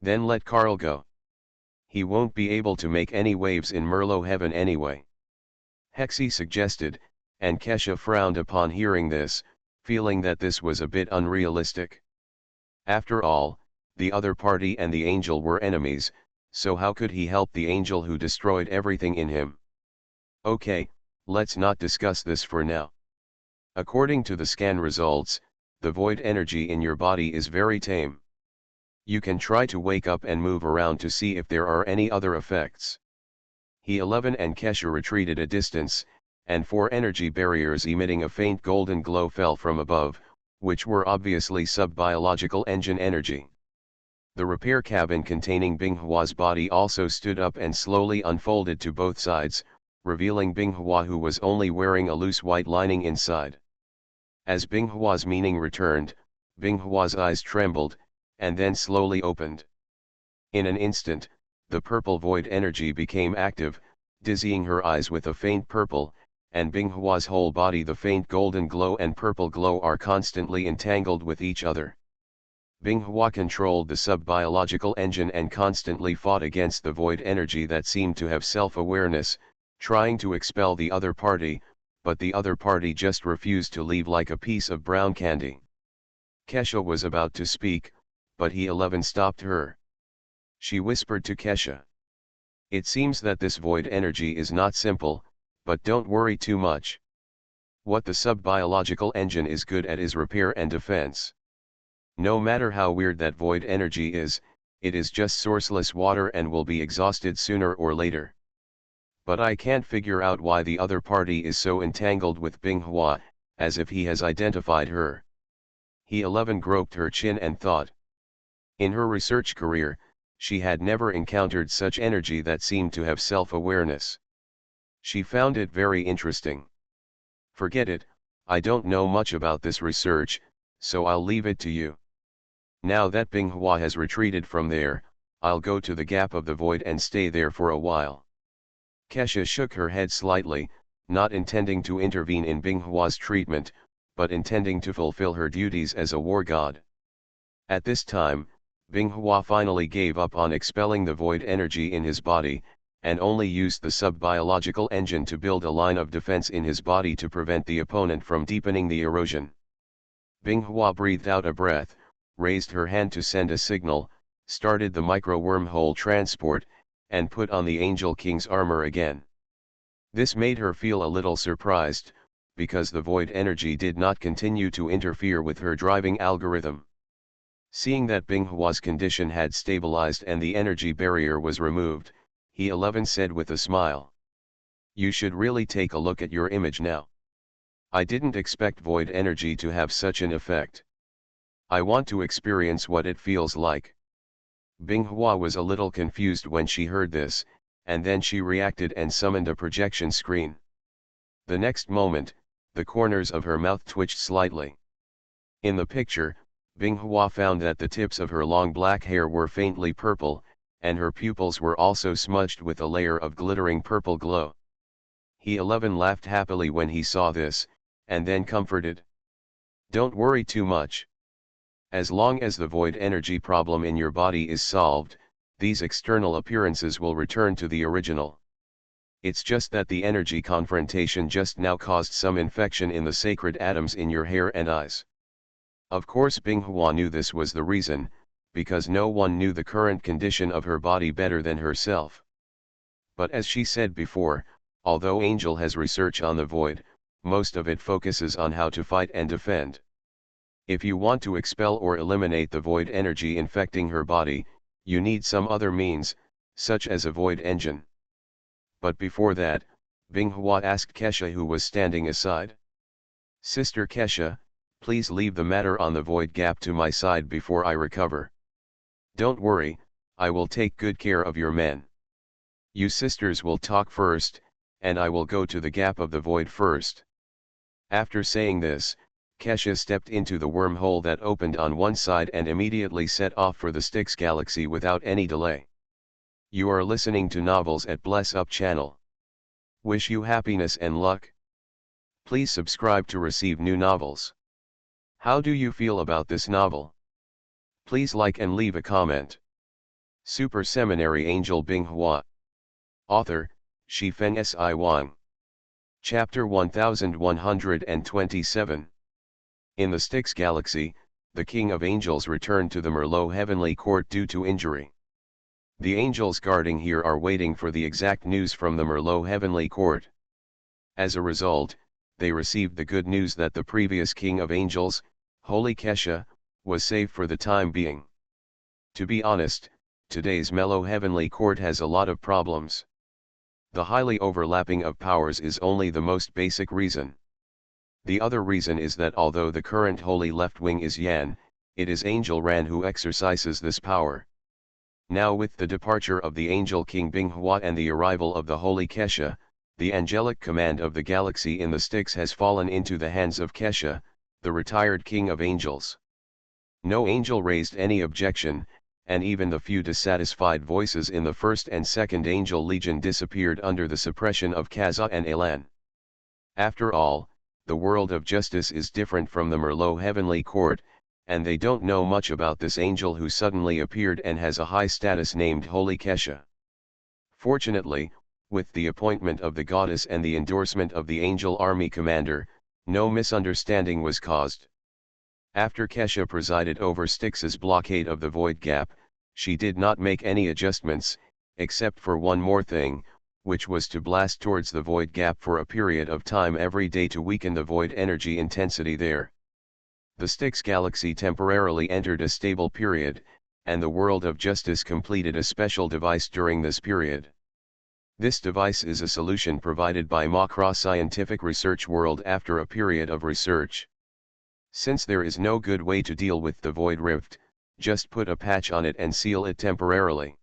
"Then let Carl go. He won't be able to make any waves in Merlot Heaven anyway," Hexi suggested, and Kesha frowned upon hearing this, feeling that this was a bit unrealistic. After all, the other party and the angel were enemies, so how could he help the angel who destroyed everything in him? "Okay, let's not discuss this for now. According to the scan results, the void energy in your body is very tame. You can try to wake up and move around to see if there are any other effects." He-11 and Kesha retreated a distance, and 4 energy barriers emitting a faint golden glow fell from above, which were obviously sub-biological engine energy. The repair cabin containing Binghua's body also stood up and slowly unfolded to both sides, revealing Binghua, who was only wearing a loose white lining inside. As Binghua's meaning returned, Binghua's eyes trembled, and then slowly opened. In an instant, the purple void energy became active, dizzying her eyes with a faint purple, and Binghua's whole body. The faint golden glow and purple glow are constantly entangled with each other. Binghua controlled the sub-biological engine and constantly fought against the void energy that seemed to have self-awareness, trying to expel the other party, but the other party just refused to leave like a piece of brown candy. Kesha was about to speak, but He-11 stopped her. She whispered to Kesha. It seems that this void energy is not simple, but don't worry too much. What the sub-biological engine is good at is repair and defense. No matter how weird that void energy is, it is just sourceless water and will be exhausted sooner or later. But I can't figure out why the other party is so entangled with Binghua, as if he has identified her. He-11 groped her chin and thought. In her research career, she had never encountered such energy that seemed to have self-awareness. She found it very interesting. Forget it, I don't know much about this research, so I'll leave it to you. Now that Binghua has retreated from there, I'll go to the gap of the void and stay there for a while. Kesha shook her head slightly, not intending to intervene in Binghua's treatment, but intending to fulfill her duties as a war god. At this time, Binghua finally gave up on expelling the void energy in his body, and only used the sub-biological engine to build a line of defense in his body to prevent the opponent from deepening the erosion. Binghua breathed out a breath, raised her hand to send a signal, started the micro-wormhole transport, and put on the Angel King's armor again. This made her feel a little surprised, because the void energy did not continue to interfere with her driving algorithm. Seeing that Binghua's condition had stabilized and the energy barrier was removed, He-11 said with a smile. You should really take a look at your image now. I didn't expect void energy to have such an effect. I want to experience what it feels like. Binghua was a little confused when she heard this, and then she reacted and summoned a projection screen. The next moment, the corners of her mouth twitched slightly. In the picture, Binghua found that the tips of her long black hair were faintly purple, and her pupils were also smudged with a layer of glittering purple glow. He-11 laughed happily when he saw this, and then comforted. Don't worry too much. As long as the void energy problem in your body is solved, these external appearances will return to the original. It's just that the energy confrontation just now caused some infection in the sacred atoms in your hair and eyes. Of course Binghua knew this was the reason, because no one knew the current condition of her body better than herself. But as she said before, although Angel has research on the void, most of it focuses on how to fight and defend. If you want to expel or eliminate the void energy infecting her body, you need some other means, such as a void engine. But before that, Binghua asked Kesha, who was standing aside. Sister Kesha, please leave the matter on the void gap to my side before I recover. Don't worry, I will take good care of your men. You sisters will talk first, and I will go to the gap of the void first. After saying this, Kesha stepped into the wormhole that opened on one side and immediately set off for the Styx galaxy without any delay. You are listening to Novels at Bless Up channel. Wish you happiness and luck. Please subscribe to receive new novels. How do you feel about this novel? Please like and leave a comment. Super Seminary Angel Binghua. Author, Shifeng Si Wang. Chapter 1127. In the Styx Galaxy, the King of Angels returned to the Merlot Heavenly Court due to injury. The angels guarding here are waiting for the exact news from the Merlot Heavenly Court. As a result, they received the good news that the previous King of Angels, Holy Kesha, was safe for the time being. To be honest, today's Merlot Heavenly Court has a lot of problems. The highly overlapping of powers is only the most basic reason. The other reason is that although the current Holy Left Wing is Yan, it is Angel Ran who exercises this power. Now with the departure of the Angel King Binghua and the arrival of the Holy Kesha, the angelic command of the galaxy in the Styx has fallen into the hands of Kesha, the retired King of Angels. No angel raised any objection, and even the few dissatisfied voices in the first and second Angel Legion disappeared under the suppression of Kaza and Elan. After all, the world of justice is different from the Merlot Heavenly Court, and they don't know much about this angel who suddenly appeared and has a high status named Holy Kesha. Fortunately, with the appointment of the goddess and the endorsement of the angel army commander, no misunderstanding was caused. After Kesha presided over Styx's blockade of the void gap, she did not make any adjustments, except for one more thing, which was to blast towards the void gap for a period of time every day to weaken the void energy intensity there. The Styx galaxy temporarily entered a stable period, and the world of justice completed a special device during this period. This device is a solution provided by Makra Scientific Research World after a period of research. Since there is no good way to deal with the void rift, just put a patch on it and seal it temporarily.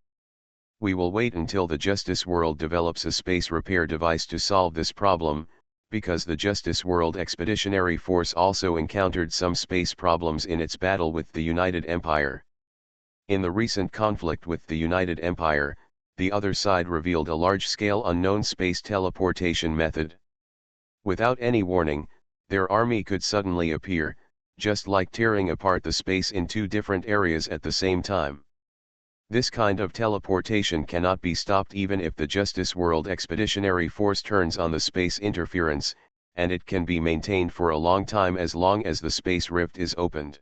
We will wait until the Justice World develops a space repair device to solve this problem, because the Justice World Expeditionary Force also encountered some space problems in its battle with the United Empire. In the recent conflict with the United Empire, the other side revealed a large-scale unknown space teleportation method. Without any warning, their army could suddenly appear, just like tearing apart the space in two different areas at the same time. This kind of teleportation cannot be stopped even if the Justice World Expeditionary Force turns on the space interference, and it can be maintained for a long time as long as the space rift is opened.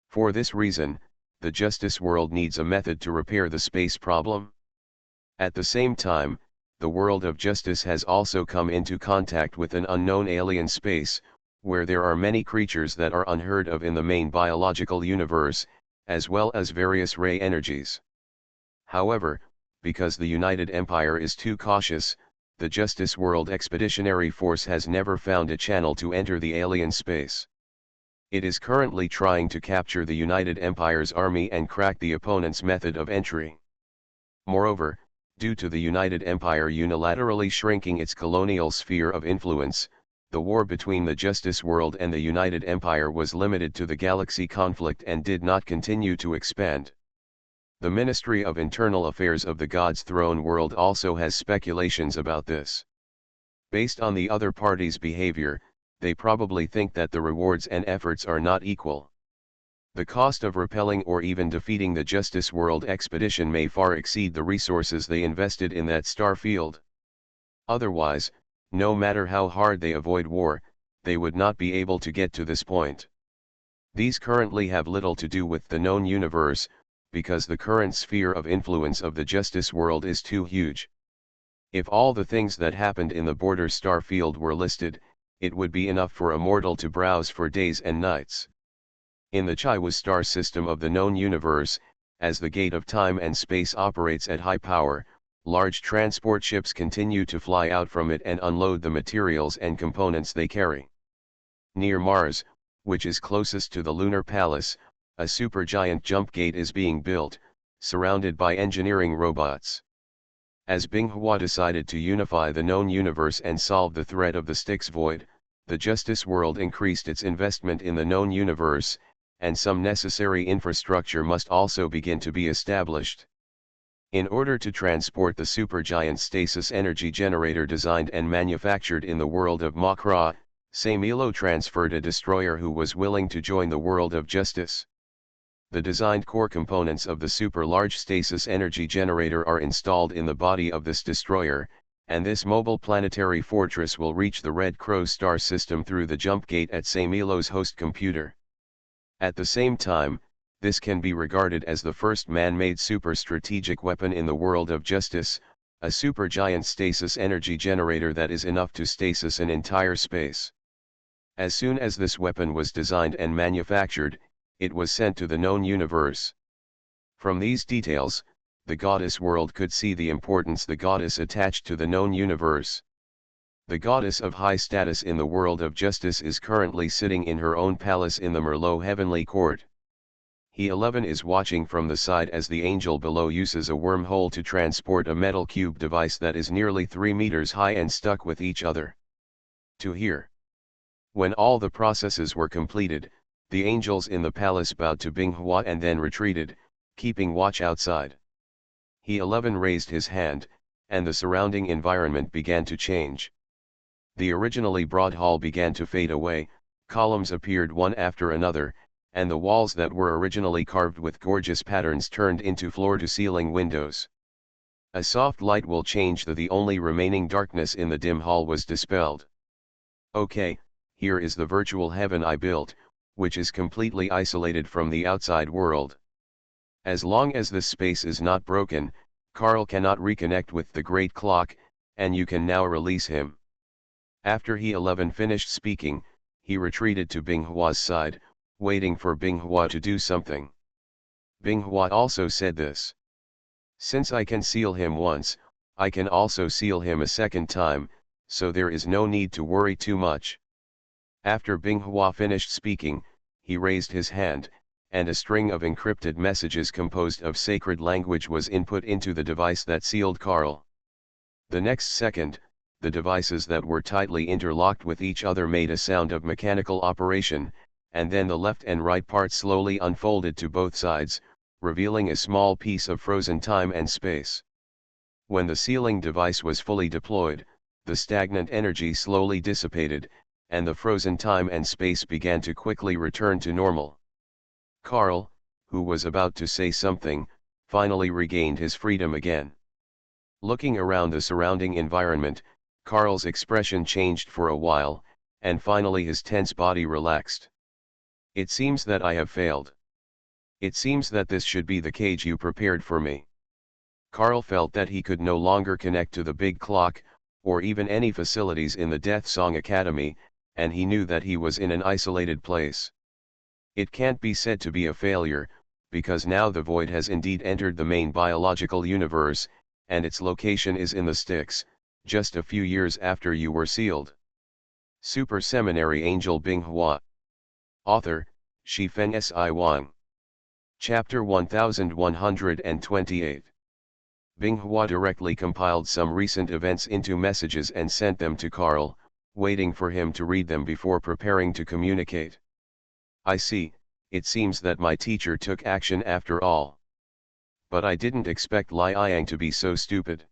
For this reason, the Justice World needs a method to repair the space problem. At the same time, the world of justice has also come into contact with an unknown alien space, where there are many creatures that are unheard of in the main biological universe, as well as various ray energies. However, because the United Empire is too cautious, the Justice World Expeditionary Force has never found a channel to enter the alien space. It is currently trying to capture the United Empire's army and crack the opponent's method of entry. Moreover, due to the United Empire unilaterally shrinking its colonial sphere of influence, the war between the Justice World and the United Empire was limited to the galaxy conflict and did not continue to expand. The Ministry of Internal Affairs of the God's Throne World also has speculations about this. Based on the other party's behavior, they probably think that the rewards and efforts are not equal. The cost of repelling or even defeating the Justice World expedition may far exceed the resources they invested in that star field. Otherwise, no matter how hard they avoid war, they would not be able to get to this point. These currently have little to do with the known universe, because the current sphere of influence of the Justice World is too huge. If all the things that happened in the border star field were listed, it would be enough for a mortal to browse for days and nights. In the Chiwa star system of the known universe, as the gate of time and space operates at high power, large transport ships continue to fly out from it and unload the materials and components they carry. Near Mars, which is closest to the lunar palace, a supergiant jump gate is being built, surrounded by engineering robots. As Binghua decided to unify the known universe and solve the threat of the Styx void, the Justice World increased its investment in the known universe, and some necessary infrastructure must also begin to be established. In order to transport the supergiant stasis energy generator designed and manufactured in the world of Makra, Seminary transferred a destroyer who was willing to join the world of justice. The designed core components of the super-large stasis energy generator are installed in the body of this destroyer, and this mobile planetary fortress will reach the Red Crow star system through the jump gate at Semilo's host computer. At the same time, this can be regarded as the first man-made super-strategic weapon in the world of justice, a supergiant stasis energy generator that is enough to stasis an entire space. As soon as this weapon was designed and manufactured, it was sent to the known universe. From these details, the goddess world could see the importance the goddess attached to the known universe. The goddess of high status in the world of justice is currently sitting in her own palace in the Merlot heavenly court. He-11 is watching from the side as the angel below uses a wormhole to transport a metal cube device that is nearly 3 meters high and stuck with each other. To here. When all the processes were completed, the angels in the palace bowed to Binghua and then retreated, keeping watch outside. He-11 raised his hand, and the surrounding environment began to change. The originally broad hall began to fade away, columns appeared one after another, and the walls that were originally carved with gorgeous patterns turned into floor-to-ceiling windows. A soft light will change the only remaining darkness in the dim hall was dispelled. Okay, here is the virtual heaven I built, which is completely isolated from the outside world. As long as this space is not broken, Carl cannot reconnect with the great clock, and you can now release him. After he 11 finished speaking, he retreated to Binghua's side, waiting for Binghua to do something. Binghua also said this. Since I can seal him once, I can also seal him a second time, so there is no need to worry too much. After Binghua finished speaking, he raised his hand, and a string of encrypted messages composed of sacred language was input into the device that sealed Carl. The next second, the devices that were tightly interlocked with each other made a sound of mechanical operation, and then the left and right part slowly unfolded to both sides, revealing a small piece of frozen time and space. When the sealing device was fully deployed, the stagnant energy slowly dissipated, and the frozen time and space began to quickly return to normal. Carl, who was about to say something, finally regained his freedom again. Looking around the surrounding environment, Carl's expression changed for a while, and finally his tense body relaxed. It seems that I have failed. It seems that this should be the cage you prepared for me. Carl felt that he could no longer connect to the big clock, or even any facilities in the Death Song Academy, and he knew that he was in an isolated place. It can't be said to be a failure, because now the void has indeed entered the main biological universe, and its location is in the sticks, just a few years after you were sealed. Super Seminary Angel Binghua. Author, Shifeng Si Wang. Chapter 1128. Binghua directly compiled some recent events into messages and sent them to Carl, waiting for him to read them before preparing to communicate. I see, it seems that my teacher took action after all. But I didn't expect Li Yang to be so stupid.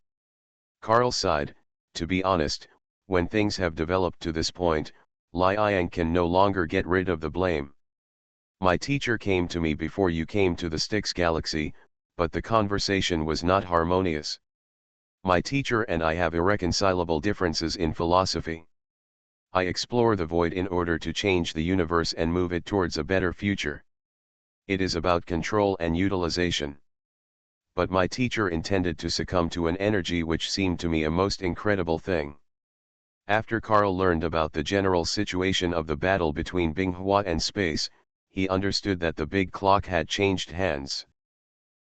Carl sighed. To be honest, when things have developed to this point, Li Yang can no longer get rid of the blame. My teacher came to me before you came to the Styx Galaxy, but the conversation was not harmonious. My teacher and I have irreconcilable differences in philosophy. I explore the void in order to change the universe and move it towards a better future. It is about control and utilization. But my teacher intended to succumb to an energy which seemed to me a most incredible thing. After Carl learned about the general situation of the battle between Binghua and space, he understood that the big clock had changed hands.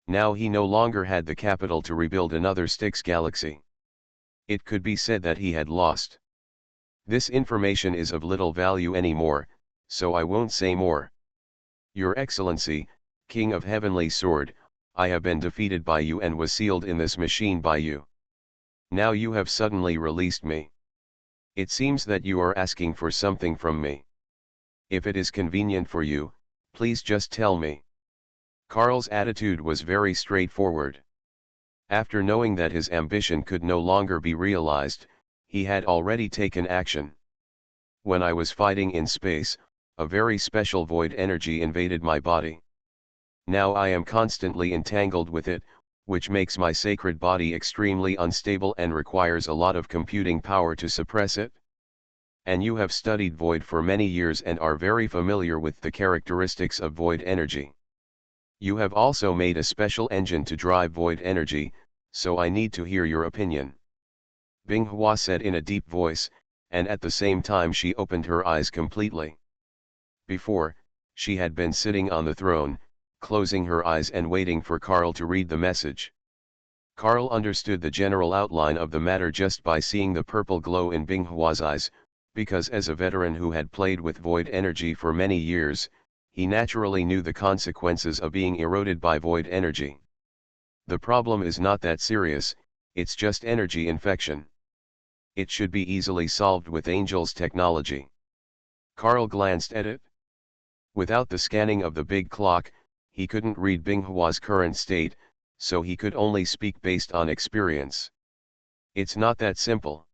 Now he no longer had the capital to rebuild another Styx galaxy. It could be said that he had lost. This information is of little value anymore, so I won't say more. Your Excellency, King of Heavenly Sword, I have been defeated by you and was sealed in this machine by you. Now you have suddenly released me. It seems that you are asking for something from me. If it is convenient for you, please just tell me. Carl's attitude was very straightforward. After knowing that his ambition could no longer be realized, he had already taken action. When I was fighting in space, a very special void energy invaded my body. Now I am constantly entangled with it, which makes my sacred body extremely unstable and requires a lot of computing power to suppress it. And you have studied void for many years and are very familiar with the characteristics of void energy. You have also made a special engine to drive void energy, so I need to hear your opinion. Binghua said in a deep voice, and at the same time she opened her eyes completely. Before, she had been sitting on the throne, closing her eyes and waiting for Carl to read the message. Carl understood the general outline of the matter just by seeing the purple glow in Binghua's eyes, because as a veteran who had played with void energy for many years, he naturally knew the consequences of being eroded by void energy. The problem is not that serious, it's just energy infection. It should be easily solved with Angel's technology. Carl glanced at it. Without the scanning of the big clock, he couldn't read Binghua's current state, so he could only speak based on experience. It's not that simple.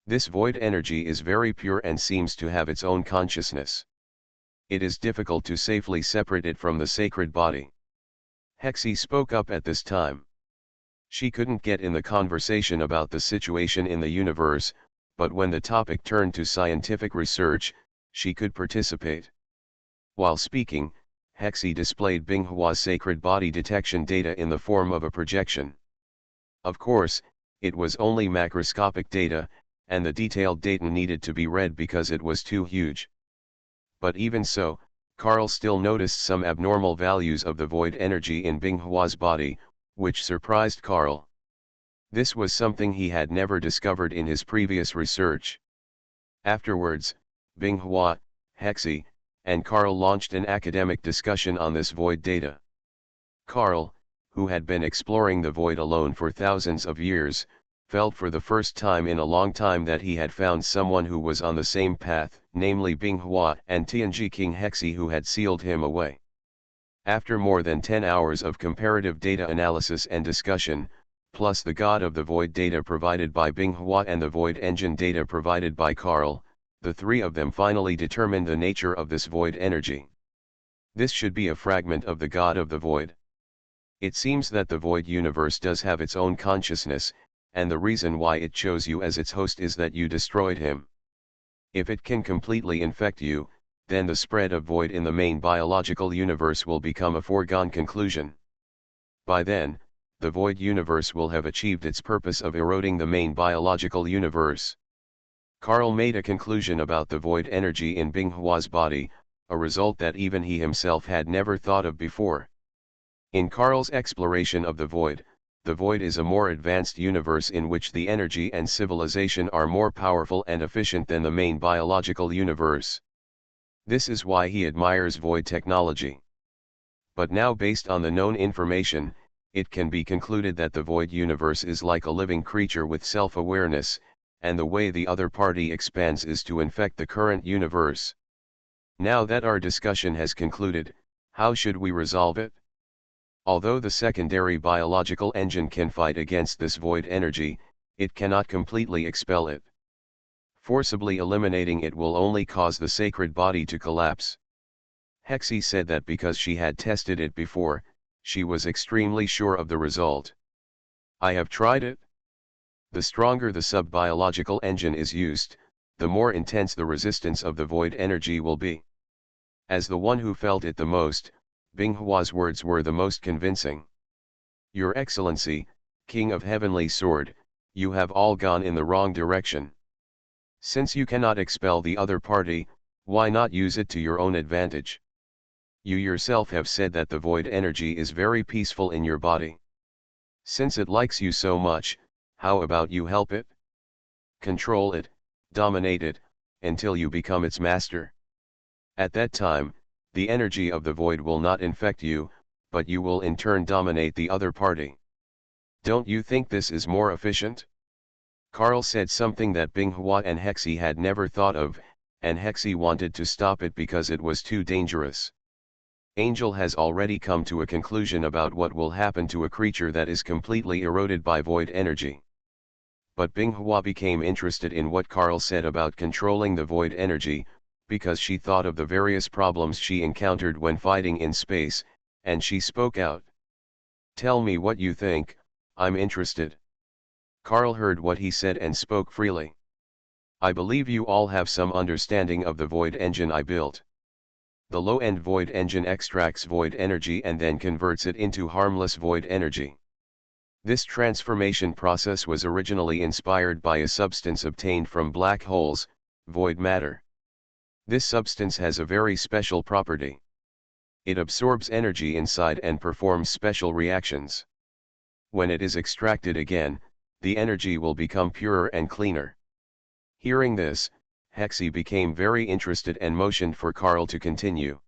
This void energy is very pure and seems to have its own consciousness. It is difficult to safely separate it from the sacred body. Hexie spoke up at this time. She couldn't get in the conversation about the situation in the universe, but when the topic turned to scientific research, she could participate. While speaking, Hexi displayed Binghua's sacred body detection data in the form of a projection. Of course, it was only macroscopic data, and the detailed data needed to be read because it was too huge. But even so, Carl still noticed some abnormal values of the void energy in Binghua's body, which surprised Carl. This was something he had never discovered in his previous research. Afterwards, Binghua, Hexi, and Carl launched an academic discussion on this void data. Carl, who had been exploring the void alone for thousands of years, felt for the first time in a long time that he had found someone who was on the same path, namely Binghua and Tianji King Hexi, who had sealed him away. After more than 10 hours of comparative data analysis and discussion, plus the God of the Void data provided by Binghua and the Void engine data provided by Carl, the three of them finally determined the nature of this void energy. This should be a fragment of the God of the Void. It seems that the void universe does have its own consciousness, and the reason why it chose you as its host is that you destroyed him. If it can completely infect you, then the spread of void in the main biological universe will become a foregone conclusion. By then, the void universe will have achieved its purpose of eroding the main biological universe. Carl made a conclusion about the void energy in Binghua's body, a result that even he himself had never thought of before. In Carl's exploration of the void is a more advanced universe in which the energy and civilization are more powerful and efficient than the main biological universe. This is why he admires void technology. But now, based on the known information, it can be concluded that the void universe is like a living creature with self-awareness, and the way the other party expands is to infect the current universe. Now that our discussion has concluded, how should we resolve it? Although the secondary biological engine can fight against this void energy, it cannot completely expel it. Forcibly eliminating it will only cause the sacred body to collapse. Hexi said that because she had tested it before, she was extremely sure of the result. I have tried it. The stronger the sub-biological engine is used, the more intense the resistance of the void energy will be. As the one who felt it the most, Binghua's words were the most convincing. Your Excellency, King of Heavenly Sword, you have all gone in the wrong direction. Since you cannot expel the other party, why not use it to your own advantage? You yourself have said that the void energy is very peaceful in your body. Since it likes you so much, how about you help it? Control it, dominate it, until you become its master. At that time, the energy of the void will not infect you, but you will in turn dominate the other party. Don't you think this is more efficient? Carl said something that Binghua and Hexi had never thought of, and Hexi wanted to stop it because it was too dangerous. Angel has already come to a conclusion about what will happen to a creature that is completely eroded by void energy. But Binghua became interested in what Carl said about controlling the void energy, because she thought of the various problems she encountered when fighting in space, and she spoke out. Tell me what you think, I'm interested. Carl heard what he said and spoke freely. I believe you all have some understanding of the void engine I built. The low-end void engine extracts void energy and then converts it into harmless void energy. This transformation process was originally inspired by a substance obtained from black holes, void matter. This substance has a very special property. It absorbs energy inside and performs special reactions. When it is extracted again, the energy will become purer and cleaner. Hearing this, Hexi became very interested and motioned for Carl to continue.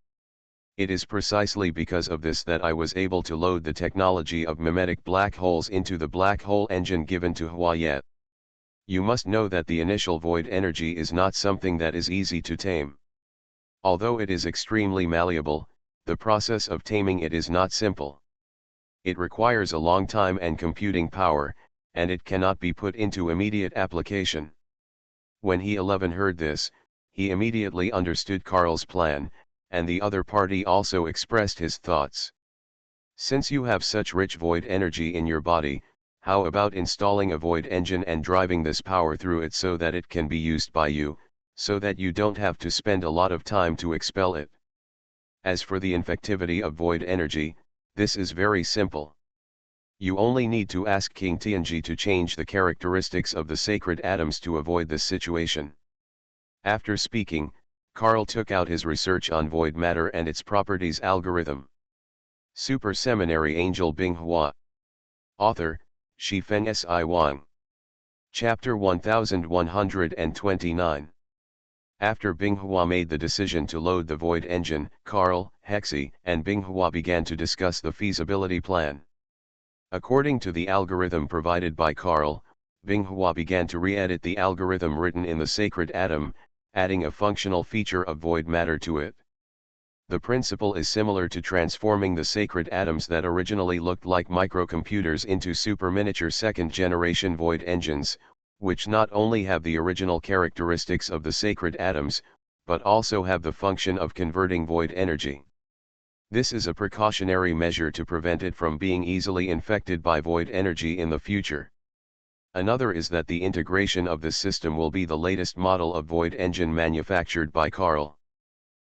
It is precisely because of this that I was able to load the technology of mimetic black holes into the black hole engine given to Huayet. You must know that the initial void energy is not something that is easy to tame. Although it is extremely malleable, the process of taming it is not simple. It requires a long time and computing power, and it cannot be put into immediate application. When he 11 heard this, he immediately understood Carl's plan, and the other party also expressed his thoughts. Since you have such rich void energy in your body, how about installing a void engine and driving this power through it so that it can be used by you, so that you don't have to spend a lot of time to expel it? As for the infectivity of void energy, this is very simple. You only need to ask King Tianji to change the characteristics of the sacred atoms to avoid this situation. After speaking, Carl took out his research on void matter and its properties algorithm. Super Seminary Angel Binghua. Author, Shifeng Si Wang. Chapter 1129. After Binghua made the decision to load the void engine, Carl, Hexi, and Binghua began to discuss the feasibility plan. According to the algorithm provided by Carl, Binghua began to re-edit the algorithm written in the sacred atom, adding a functional feature of void matter to it. The principle is similar to transforming the sacred atoms that originally looked like microcomputers into super miniature second-generation void engines, which not only have the original characteristics of the sacred atoms, but also have the function of converting void energy. This is a precautionary measure to prevent it from being easily infected by void energy in the future. Another is that the integration of this system will be the latest model of void engine manufactured by Carl.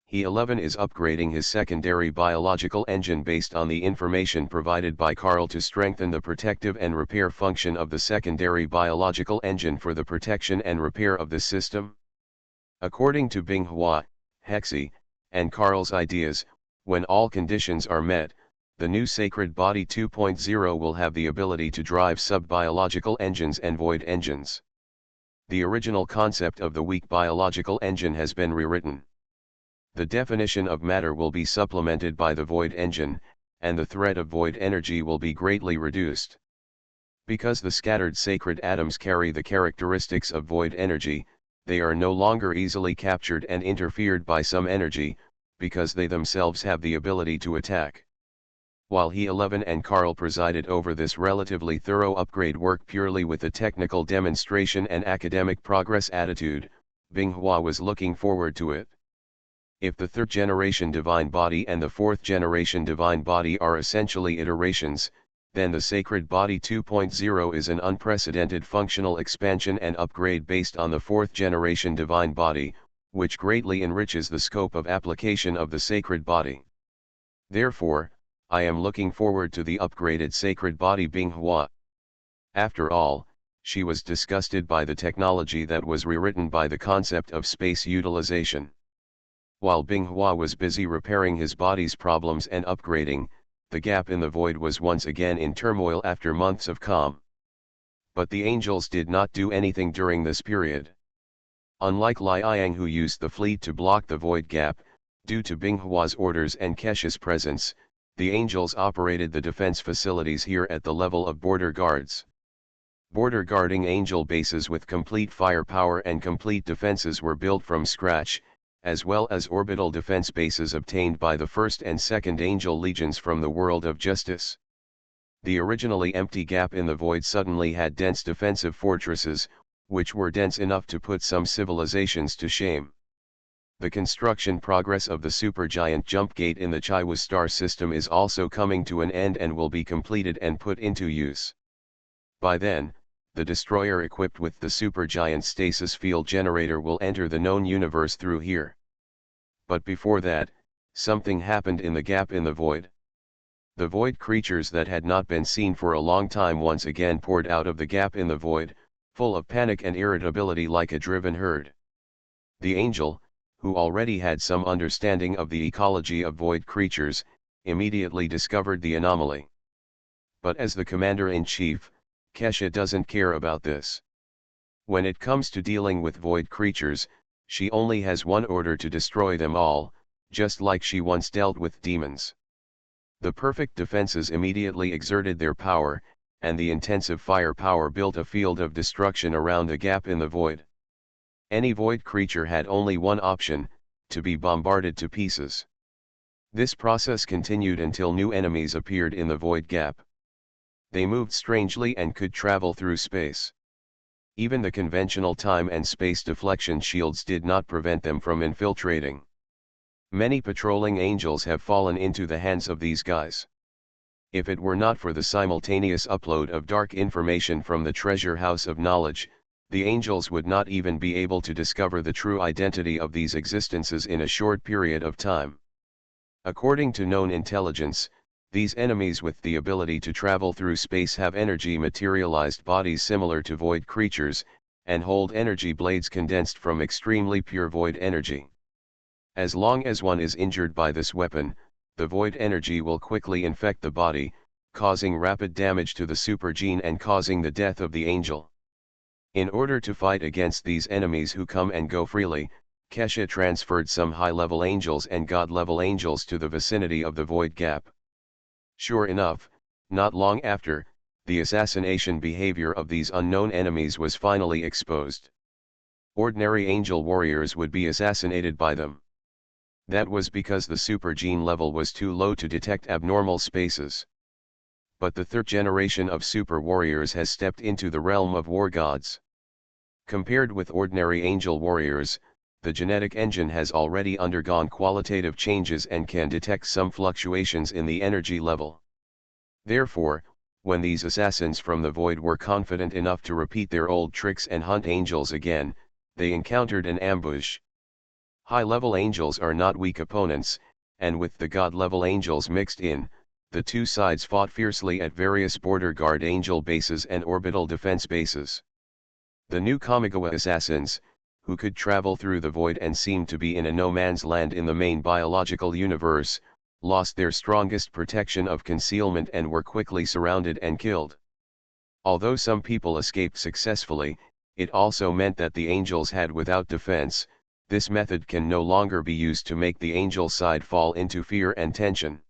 He 11 is upgrading his secondary biological engine based on the information provided by Carl to strengthen the protective and repair function of the secondary biological engine for the protection and repair of this system. According to Binghua, Hexi, and Carl's ideas, when all conditions are met, the new Sacred Body 2.0 will have the ability to drive sub-biological engines and void engines. The original concept of the weak biological engine has been rewritten. The definition of matter will be supplemented by the void engine, and the threat of void energy will be greatly reduced. Because the scattered sacred atoms carry the characteristics of void energy, they are no longer easily captured and interfered by some energy, because they themselves have the ability to attack. While he 11 and Carl presided over this relatively thorough upgrade work purely with a technical demonstration and academic progress attitude, Binghua was looking forward to it. If the third-generation divine body and the fourth-generation divine body are essentially iterations, then the Sacred Body 2.0 is an unprecedented functional expansion and upgrade based on the fourth-generation divine body, which greatly enriches the scope of application of the Sacred Body. Therefore, I am looking forward to the upgraded Sacred Body Binghua. After all, she was disgusted by the technology that was rewritten by the concept of space utilization. While Binghua was busy repairing his body's problems and upgrading, the gap in the void was once again in turmoil after months of calm. But the angels did not do anything during this period. Unlike Liang, who used the fleet to block the void gap, due to Binghua's orders and Kesha's presence, the angels operated the defense facilities here at the level of border guards. Border guarding angel bases with complete firepower and complete defenses were built from scratch, as well as orbital defense bases obtained by the first and second angel legions from the world of justice. The originally empty gap in the void suddenly had dense defensive fortresses, which were dense enough to put some civilizations to shame. The construction progress of the supergiant jump gate in the Chiwa star system is also coming to an end and will be completed and put into use. By then, the destroyer equipped with the supergiant stasis field generator will enter the known universe through here. But before that, something happened in the gap in the void. The void creatures that had not been seen for a long time once again poured out of the gap in the void, full of panic and irritability like a driven herd. The angel, who already had some understanding of the ecology of void creatures, immediately discovered the anomaly. But as the commander-in-chief, Kesha doesn't care about this. When it comes to dealing with void creatures, she only has one order: to destroy them all, just like she once dealt with demons. The perfect defenses immediately exerted their power, and the intensive firepower built a field of destruction around the gap in the void. Any void creature had only one option: to be bombarded to pieces. This process continued until new enemies appeared in the void gap. They moved strangely and could travel through space. Even the conventional time and space deflection shields did not prevent them from infiltrating. Many patrolling angels have fallen into the hands of these guys. If it were not for the simultaneous upload of dark information from the treasure house of knowledge, the angels would not even be able to discover the true identity of these existences in a short period of time. According to known intelligence, these enemies with the ability to travel through space have energy materialized bodies similar to void creatures, and hold energy blades condensed from extremely pure void energy. As long as one is injured by this weapon, the void energy will quickly infect the body, causing rapid damage to the super gene and causing the death of the angel. In order to fight against these enemies who come and go freely, Kesha transferred some high-level angels and god-level angels to the vicinity of the void gap. Sure enough, not long after, the assassination behavior of these unknown enemies was finally exposed. Ordinary angel warriors would be assassinated by them. That was because the super gene level was too low to detect abnormal spaces. But the third generation of super warriors has stepped into the realm of war gods. Compared with ordinary angel warriors, the genetic engine has already undergone qualitative changes and can detect some fluctuations in the energy level. Therefore, when these assassins from the void were confident enough to repeat their old tricks and hunt angels again, they encountered an ambush. High-level angels are not weak opponents, and with the god-level angels mixed in, the two sides fought fiercely at various border guard angel bases and orbital defense bases. The new Kamigawa assassins, who could travel through the void and seemed to be in a no-man's land in the main biological universe, lost their strongest protection of concealment and were quickly surrounded and killed. Although some people escaped successfully, it also meant that the angels had without defense. This method can no longer be used to make the angel side fall into fear and tension.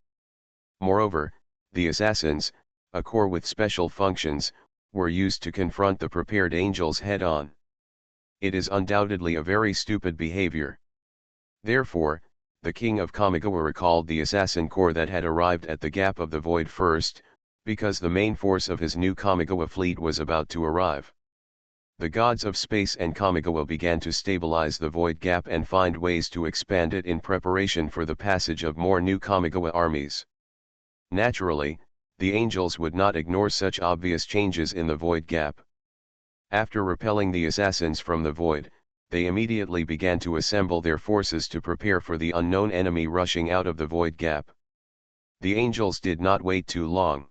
Moreover, the assassins, a corps with special functions, were used to confront the prepared angels head-on. It is undoubtedly a very stupid behavior. Therefore, the king of Kamigawa recalled the assassin corps that had arrived at the gap of the void first, because the main force of his new Kamigawa fleet was about to arrive. The gods of space and Kamigawa began to stabilize the void gap and find ways to expand it in preparation for the passage of more new Kamigawa armies. Naturally, the angels would not ignore such obvious changes in the void gap. After repelling the assassins from the void, they immediately began to assemble their forces to prepare for the unknown enemy rushing out of the void gap. The angels did not wait too long.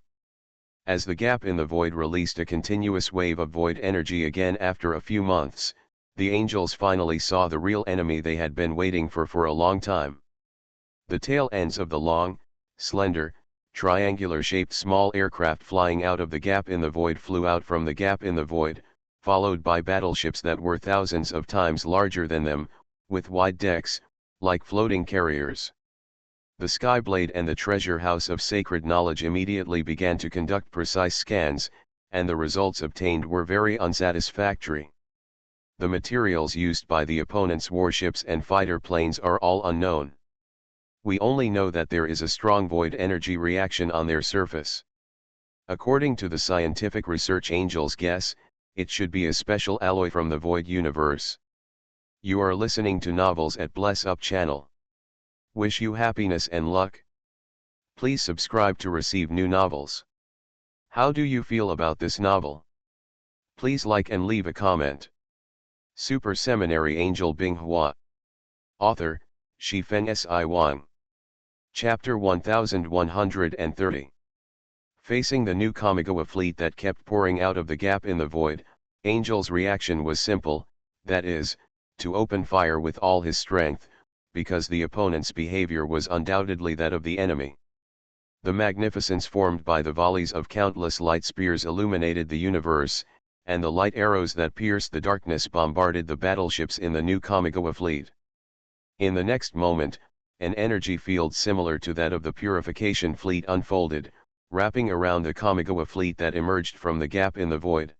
As the gap in the void released a continuous wave of void energy again after a few months, the angels finally saw the real enemy they had been waiting for a long time. The tail ends of the long, slender, triangular-shaped small aircraft flying out of the gap in the void flew out from the gap in the void, followed by battleships that were thousands of times larger than them, with wide decks, like floating carriers. The Skyblade and the Treasure House of Sacred Knowledge immediately began to conduct precise scans, and the results obtained were very unsatisfactory. The materials used by the opponent's warships and fighter planes are all unknown. We only know that there is a strong void energy reaction on their surface. According to the scientific research angels guess, it should be a special alloy from the void universe. You are listening to Novels at Bless Up channel. Wish you happiness and luck. Please subscribe to receive new novels. How do you feel about this novel? Please like and leave a comment. Super Seminary Angel Binghua. Author, Shifeng Si Wang. Chapter 1130. Facing the new Kamigawa fleet that kept pouring out of the gap in the void, Angel's reaction was simple, that is, to open fire with all his strength, because the opponent's behavior was undoubtedly that of the enemy. The magnificence formed by the volleys of countless light spears illuminated the universe, and the light arrows that pierced the darkness bombarded the battleships in the new Kamigawa fleet. In the next moment, an energy field similar to that of the Purification fleet unfolded, wrapping around the Kamigawa fleet that emerged from the gap in the void.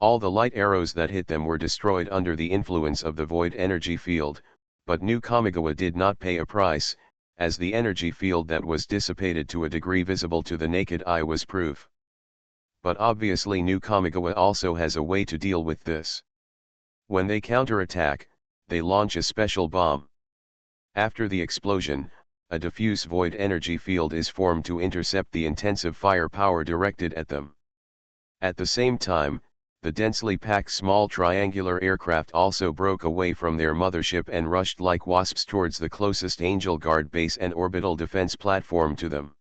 All the light arrows that hit them were destroyed under the influence of the void energy field, but New Kamigawa did not pay a price, as the energy field that was dissipated to a degree visible to the naked eye was proof. But obviously New Kamigawa also has a way to deal with this. When they counterattack, they launch a special bomb. After the explosion, a diffuse void energy field is formed to intercept the intensive firepower directed at them. At the same time, The densely packed small triangular aircraft also broke away from their mothership and rushed like wasps towards the closest Angel Guard base and orbital defense platform to them.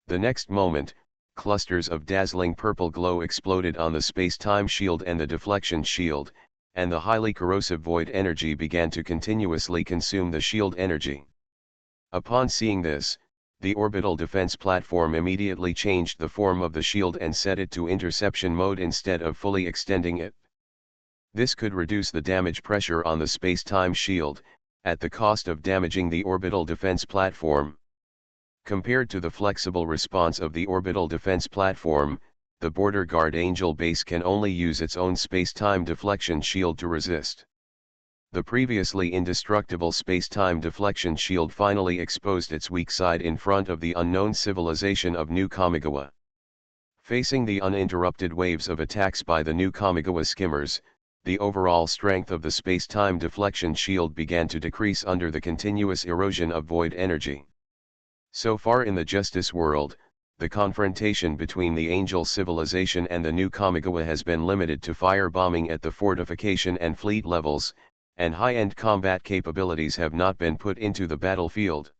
The next moment, clusters of dazzling purple glow exploded on the space-time shield and the deflection shield, and the highly corrosive void energy began to continuously consume the shield energy. Upon seeing this, the orbital defense platform immediately changed the form of the shield and set it to interception mode instead of fully extending it. This could reduce the damage pressure on the space-time shield, at the cost of damaging the orbital defense platform. Compared to the flexible response of the orbital defense platform, the border guard Angel base can only use its own space-time deflection shield to resist. The previously indestructible space-time deflection shield finally exposed its weak side in front of the unknown civilization of New Kamigawa. Facing the uninterrupted waves of attacks by the New Kamigawa skimmers, the overall strength of the space-time deflection shield began to decrease under the continuous erosion of void energy. So far in the Justice world, the confrontation between the Angel civilization and the New Kamigawa has been limited to firebombing at the fortification and fleet levels, and high-end combat capabilities have not been put into the battlefield.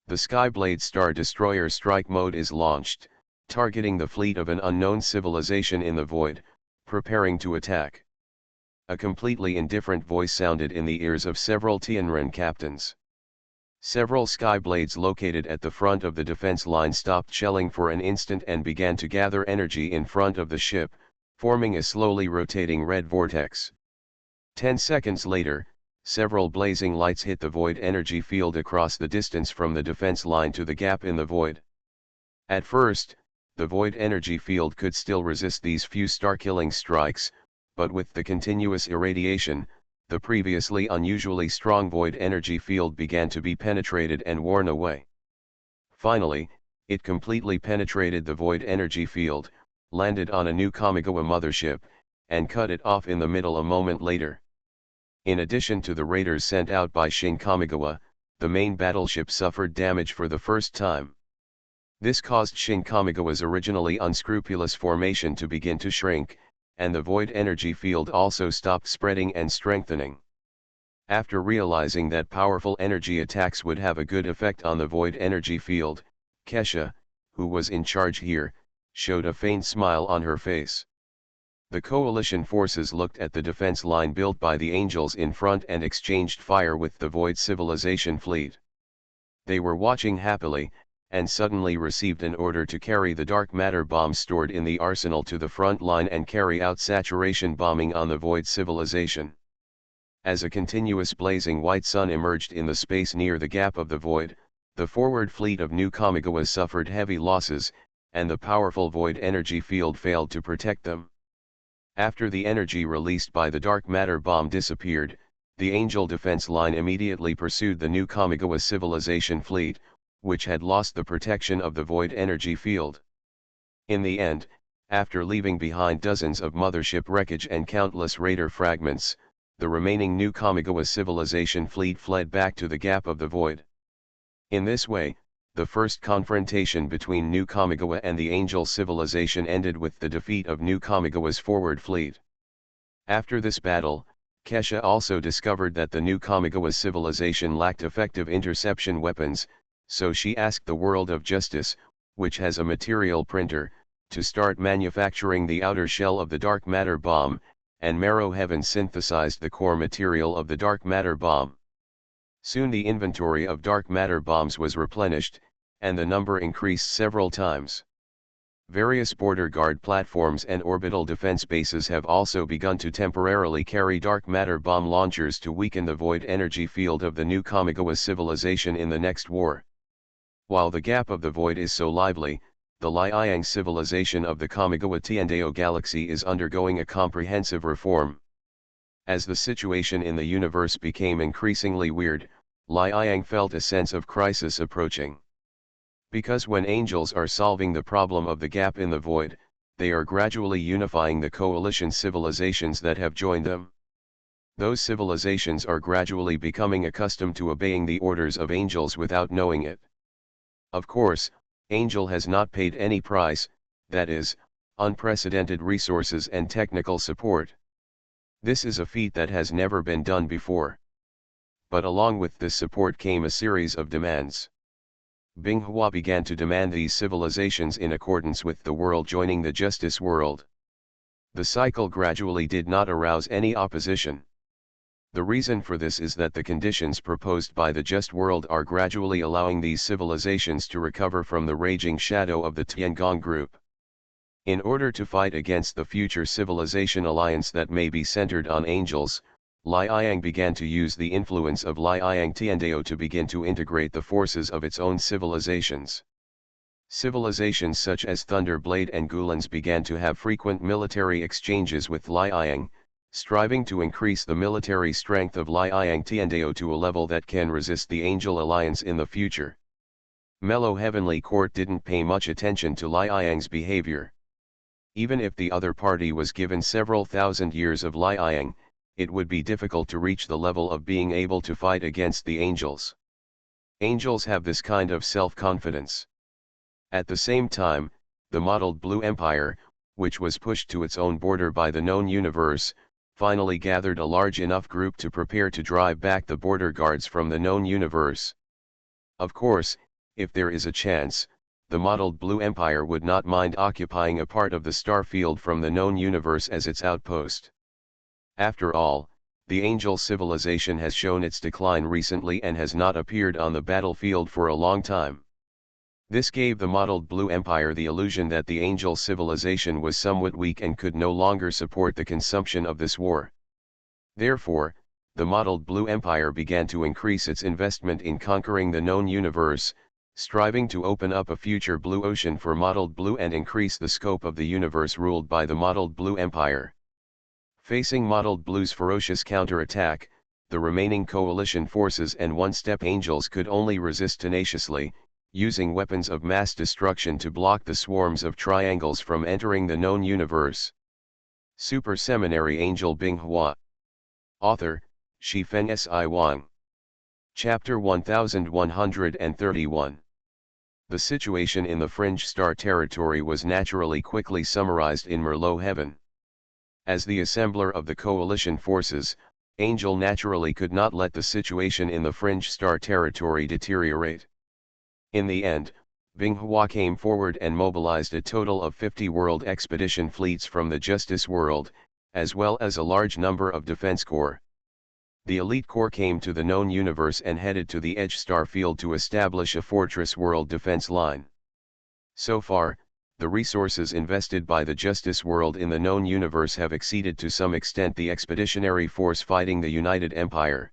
The Skyblade Star Destroyer strike mode is launched, targeting the fleet of an unknown civilization in the void, preparing to attack. A completely indifferent voice sounded in the ears of several Tianren captains. Several Skyblades located at the front of the defense line stopped shelling for an instant and began to gather energy in front of the ship, forming a slowly rotating red vortex. 10 seconds later, several blazing lights hit the void energy field across the distance from the defense line to the gap in the void. At first, the void energy field could still resist these few star-killing strikes, but with the continuous irradiation, the previously unusually strong void energy field began to be penetrated and worn away. Finally, it completely penetrated the void energy field, landed on a New Kamigawa mothership, and cut it off in the middle a moment later. In addition to the raiders sent out by Shin Kamigawa, the main battleship suffered damage for the first time. This caused Shin Kamigawa's originally unscrupulous formation to begin to shrink, and the void energy field also stopped spreading and strengthening. After realizing that powerful energy attacks would have a good effect on the void energy field, Kesha, who was in charge here, showed a faint smile on her face. The coalition forces looked at the defense line built by the Angels in front and exchanged fire with the Void Civilization fleet. They were watching happily, and suddenly received an order to carry the dark matter bombs stored in the arsenal to the front line and carry out saturation bombing on the Void Civilization. As a continuous blazing white sun emerged in the space near the gap of the void, the forward fleet of New Kamigawa suffered heavy losses, and the powerful void energy field failed to protect them. After the energy released by the dark matter bomb disappeared, the Angel defense line immediately pursued the New Kamigawa civilization fleet, which had lost the protection of the void energy field. In the end, after leaving behind dozens of mothership wreckage and countless raider fragments, the remaining New Kamigawa civilization fleet fled back to the gap of the void. In this way, the first confrontation between New Kamigawa and the Angel civilization ended with the defeat of New Kamigawa's forward fleet. After this battle, Kesha also discovered that the New Kamigawa civilization lacked effective interception weapons, so she asked the World of Justice, which has a material printer, to start manufacturing the outer shell of the dark matter bomb, and Marrow Heaven synthesized the core material of the dark matter bomb. Soon the inventory of dark matter bombs was replenished, and the number increased several times. Various border guard platforms and orbital defense bases have also begun to temporarily carry dark matter bomb launchers to weaken the void energy field of the New Kamigawa civilization in the next war. While the gap of the void is so lively, the Liang civilization of the Kamigawa Tiandao galaxy is undergoing a comprehensive reform. As the situation in the universe became increasingly weird, Liang felt a sense of crisis approaching. Because when Angels are solving the problem of the gap in the void, they are gradually unifying the coalition civilizations that have joined them. Those civilizations are gradually becoming accustomed to obeying the orders of Angels without knowing it. Of course, Angel has not paid any price, that is, unprecedented resources and technical support. This is a feat that has never been done before. But along with this support came a series of demands. Binghua began to demand these civilizations in accordance with the world joining the justice world. The cycle gradually did not arouse any opposition. The reason for this is that the conditions proposed by the just world are gradually allowing these civilizations to recover from the raging shadow of the Tiangong group. In order to fight against the future civilization alliance that may be centered on angels, Liang began to use the influence of Liang Tiandao to begin to integrate the forces of its own civilizations. Civilizations such as Thunderblade and Gulans began to have frequent military exchanges with Liang, striving to increase the military strength of Liang Tiandao to a level that can resist the Angel Alliance in the future. Mellow Heavenly Court didn't pay much attention to Liang's behavior. Even if the other party was given several thousand years of Liang, it would be difficult to reach the level of being able to fight against the angels. Angels have this kind of self-confidence. At the same time, the modeled Blue Empire, which was pushed to its own border by the known universe, finally gathered a large enough group to prepare to drive back the border guards from the known universe. Of course, if there is a chance, the modeled Blue Empire would not mind occupying a part of the star field from the known universe as its outpost. After all, the angel civilization has shown its decline recently and has not appeared on the battlefield for a long time. This gave the modeled Blue Empire the illusion that the angel civilization was somewhat weak and could no longer support the consumption of this war. Therefore, the modeled Blue Empire began to increase its investment in conquering the known universe, striving to open up a future blue ocean for modeled Blue and increase the scope of the universe ruled by the modeled Blue Empire. Facing modeled Blue's ferocious counterattack, the remaining coalition forces and one-step angels could only resist tenaciously, using weapons of mass destruction to block the swarms of triangles from entering the known universe. Super Seminary Angel Binghua. Author, Shifeng Si Wang. Chapter 1131. The situation in the Fringe Star territory was naturally quickly summarized in Merlot Heaven. As the assembler of the coalition forces, Angel naturally could not let the situation in the Fringe Star territory deteriorate. In the end, Binghua came forward and mobilized a total of 50 world expedition fleets from the Justice world, as well as a large number of defense corps. The elite corps came to the known universe and headed to the Edge star field to establish a fortress world defense line. So far, the resources invested by the Justice world in the known universe have exceeded to some extent the expeditionary force fighting the United Empire.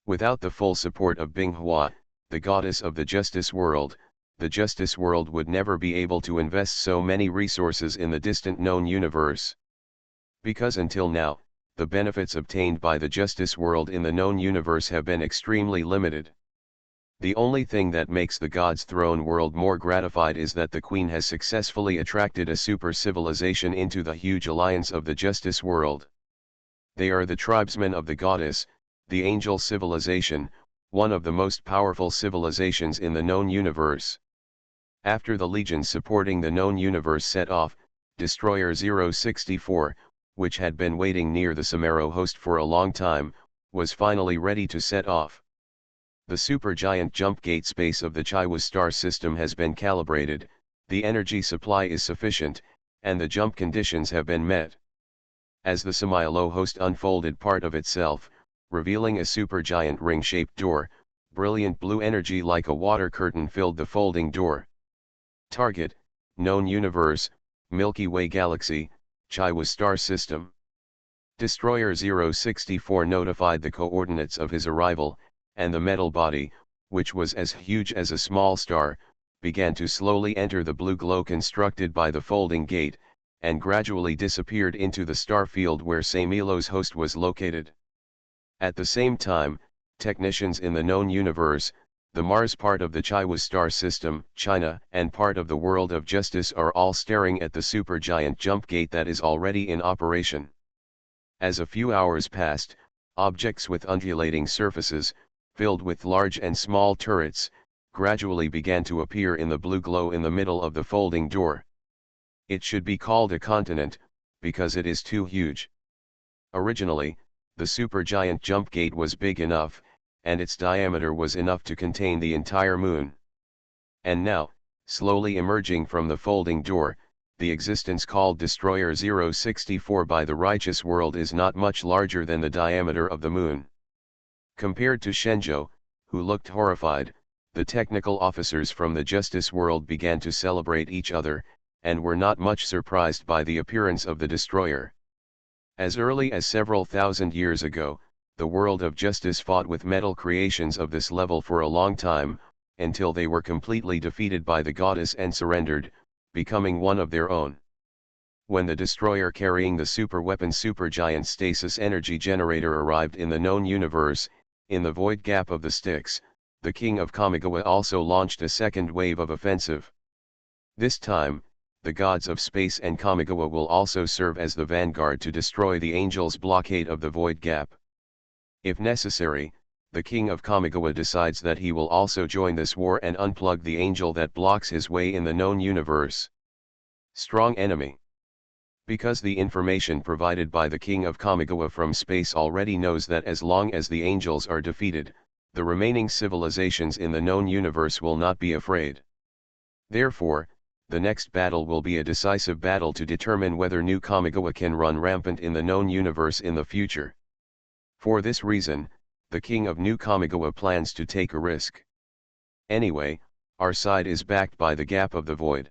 Without the full support of Binghua, the goddess of the Justice world, the Justice world would never be able to invest so many resources in the distant known universe. Because until now, the benefits obtained by the Justice world in the known universe have been extremely limited. The only thing that makes the God's throne world more gratified is that the Queen has successfully attracted a super civilization into the huge alliance of the Justice world. They are the tribesmen of the goddess, the angel civilization, one of the most powerful civilizations in the known universe. After the legions supporting the known universe set off, Destroyer 064, which had been waiting near the Seminary host for a long time, was finally ready to set off. The supergiant jump gate space of the Chaiwa star system has been calibrated, the energy supply is sufficient, and the jump conditions have been met. As the Seminary host unfolded part of itself, revealing a supergiant ring-shaped door, brilliant blue energy like a water curtain filled the folding door. Target, known universe, Milky Way galaxy, Chaiwa star system. Destroyer 064 notified the coordinates of his arrival, and the metal body, which was as huge as a small star, began to slowly enter the blue glow constructed by the folding gate, and gradually disappeared into the star field where Samilo's host was located. At the same time, technicians in the known universe, the Mars part of the Chaiwa star system, China, and part of the world of justice are all staring at the supergiant jump gate that is already in operation. As a few hours passed, objects with undulating surfaces, filled with large and small turrets, gradually began to appear in the blue glow in the middle of the folding door. It should be called a continent, because it is too huge. Originally, the supergiant jump gate was big enough, and its diameter was enough to contain the entire moon. And now, slowly emerging from the folding door, the existence called Destroyer 064 by the righteous world is not much larger than the diameter of the moon. Compared to Shenzhou, who looked horrified, the technical officers from the justice world began to celebrate each other, and were not much surprised by the appearance of the destroyer. As early as several thousand years ago, the world of justice fought with metal creations of this level for a long time, until they were completely defeated by the goddess and surrendered, becoming one of their own. When the destroyer carrying the superweapon supergiant stasis energy generator arrived in the known universe, in the void gap of the Styx, the king of Kamigawa also launched a second wave of offensive. This time, the gods of space and Kamigawa will also serve as the vanguard to destroy the angels' blockade of the void gap. If necessary, the king of Kamigawa decides that he will also join this war and unplug the angel that blocks his way in the known universe. Strong enemy. Because the information provided by the king of Kamigawa from space already knows that as long as the angels are defeated, the remaining civilizations in the known universe will not be afraid. Therefore, the next battle will be a decisive battle to determine whether New Kamigawa can run rampant in the known universe in the future. For this reason, the king of New Kamigawa plans to take a risk. Anyway, our side is backed by the gap of the void.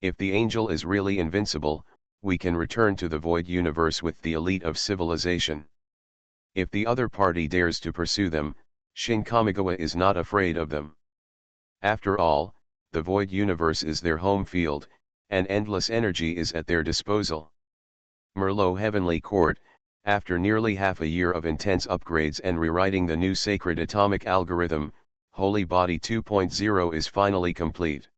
If the angel is really invincible, we can return to the void universe with the elite of civilization. If the other party dares to pursue them, Shin Kamigawa is not afraid of them. After all, the void universe is their home field, and endless energy is at their disposal. Merlot Heavenly Court, after nearly half a year of intense upgrades and rewriting the new sacred atomic algorithm, Holy Body 2.0 is finally complete.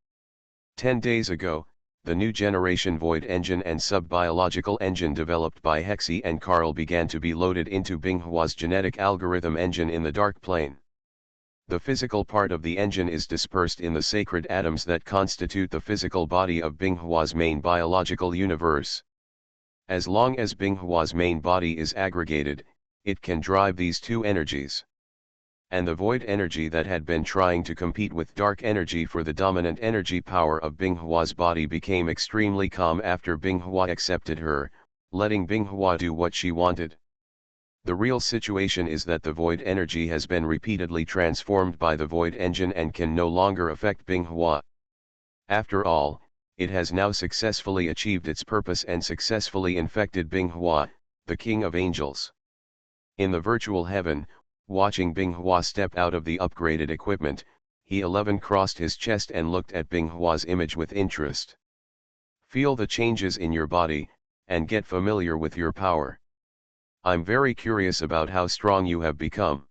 10 days ago, the new generation void engine and sub-biological engine developed by Hexy and Carl began to be loaded into Binghua's genetic algorithm engine in the dark plane. The physical part of the engine is dispersed in the sacred atoms that constitute the physical body of Binghua's main biological universe. As long as Binghua's main body is aggregated, it can drive these two energies. And the void energy that had been trying to compete with dark energy for the dominant energy power of Binghua's body became extremely calm after Binghua accepted her, letting Binghua do what she wanted. The real situation is that the void energy has been repeatedly transformed by the void engine and can no longer affect Binghua. After all, it has now successfully achieved its purpose and successfully infected Binghua, the king of angels. In the virtual heaven, watching Binghua step out of the upgraded equipment, He-11 crossed his chest and looked at Binghua's image with interest. Feel the changes in your body, and get familiar with your power. I'm very curious about how strong you have become.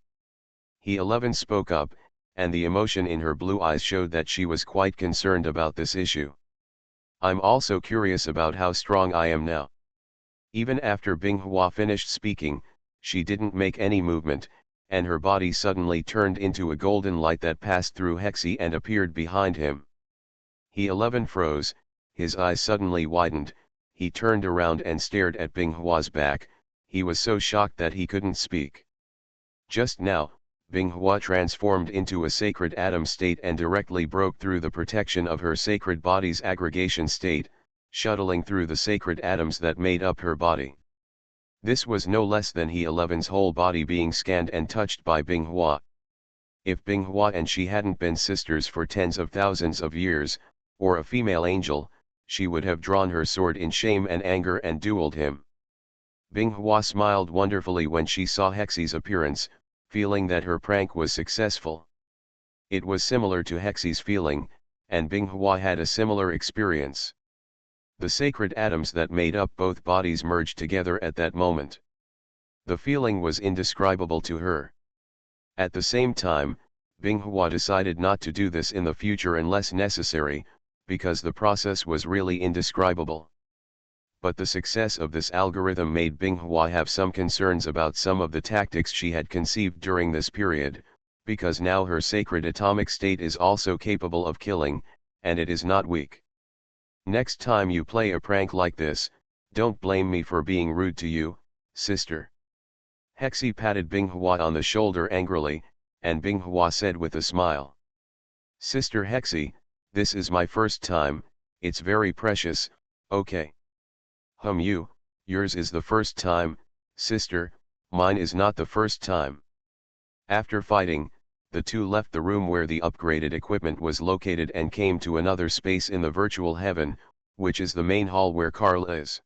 He-11 spoke up, and the emotion in her blue eyes showed that she was quite concerned about this issue. I'm also curious about how strong I am now. Even after Binghua finished speaking, she didn't make any movement, and her body suddenly turned into a golden light that passed through Hexy and appeared behind him. He-11 froze, his eyes suddenly widened, he turned around and stared at Binghua's back. He was so shocked that he couldn't speak. Just now, Binghua transformed into a sacred atom state and directly broke through the protection of her sacred body's aggregation state, shuttling through the sacred atoms that made up her body. This was no less than He-11's whole body being scanned and touched by Binghua. If Binghua and she hadn't been sisters for tens of thousands of years, or a female angel, she would have drawn her sword in shame and anger and dueled him. Binghua smiled wonderfully when she saw Hexy's appearance, feeling that her prank was successful. It was similar to Hexy's feeling, and Binghua had a similar experience. The sacred atoms that made up both bodies merged together at that moment. The feeling was indescribable to her. At the same time, Binghua decided not to do this in the future unless necessary, because the process was really indescribable. But the success of this algorithm made Binghua have some concerns about some of the tactics she had conceived during this period, because now her sacred atomic state is also capable of killing, and it is not weak. Next time you play a prank like this, don't blame me for being rude to you, sister. Hexie patted Binghua on the shoulder angrily, and Binghua said with a smile. Sister Hexie, this is my first time, it's very precious, okay. Yours is the first time, sister, mine is not the first time. After fighting, the two left the room where the upgraded equipment was located and came to another space in the virtual heaven, which is the main hall where Carl is.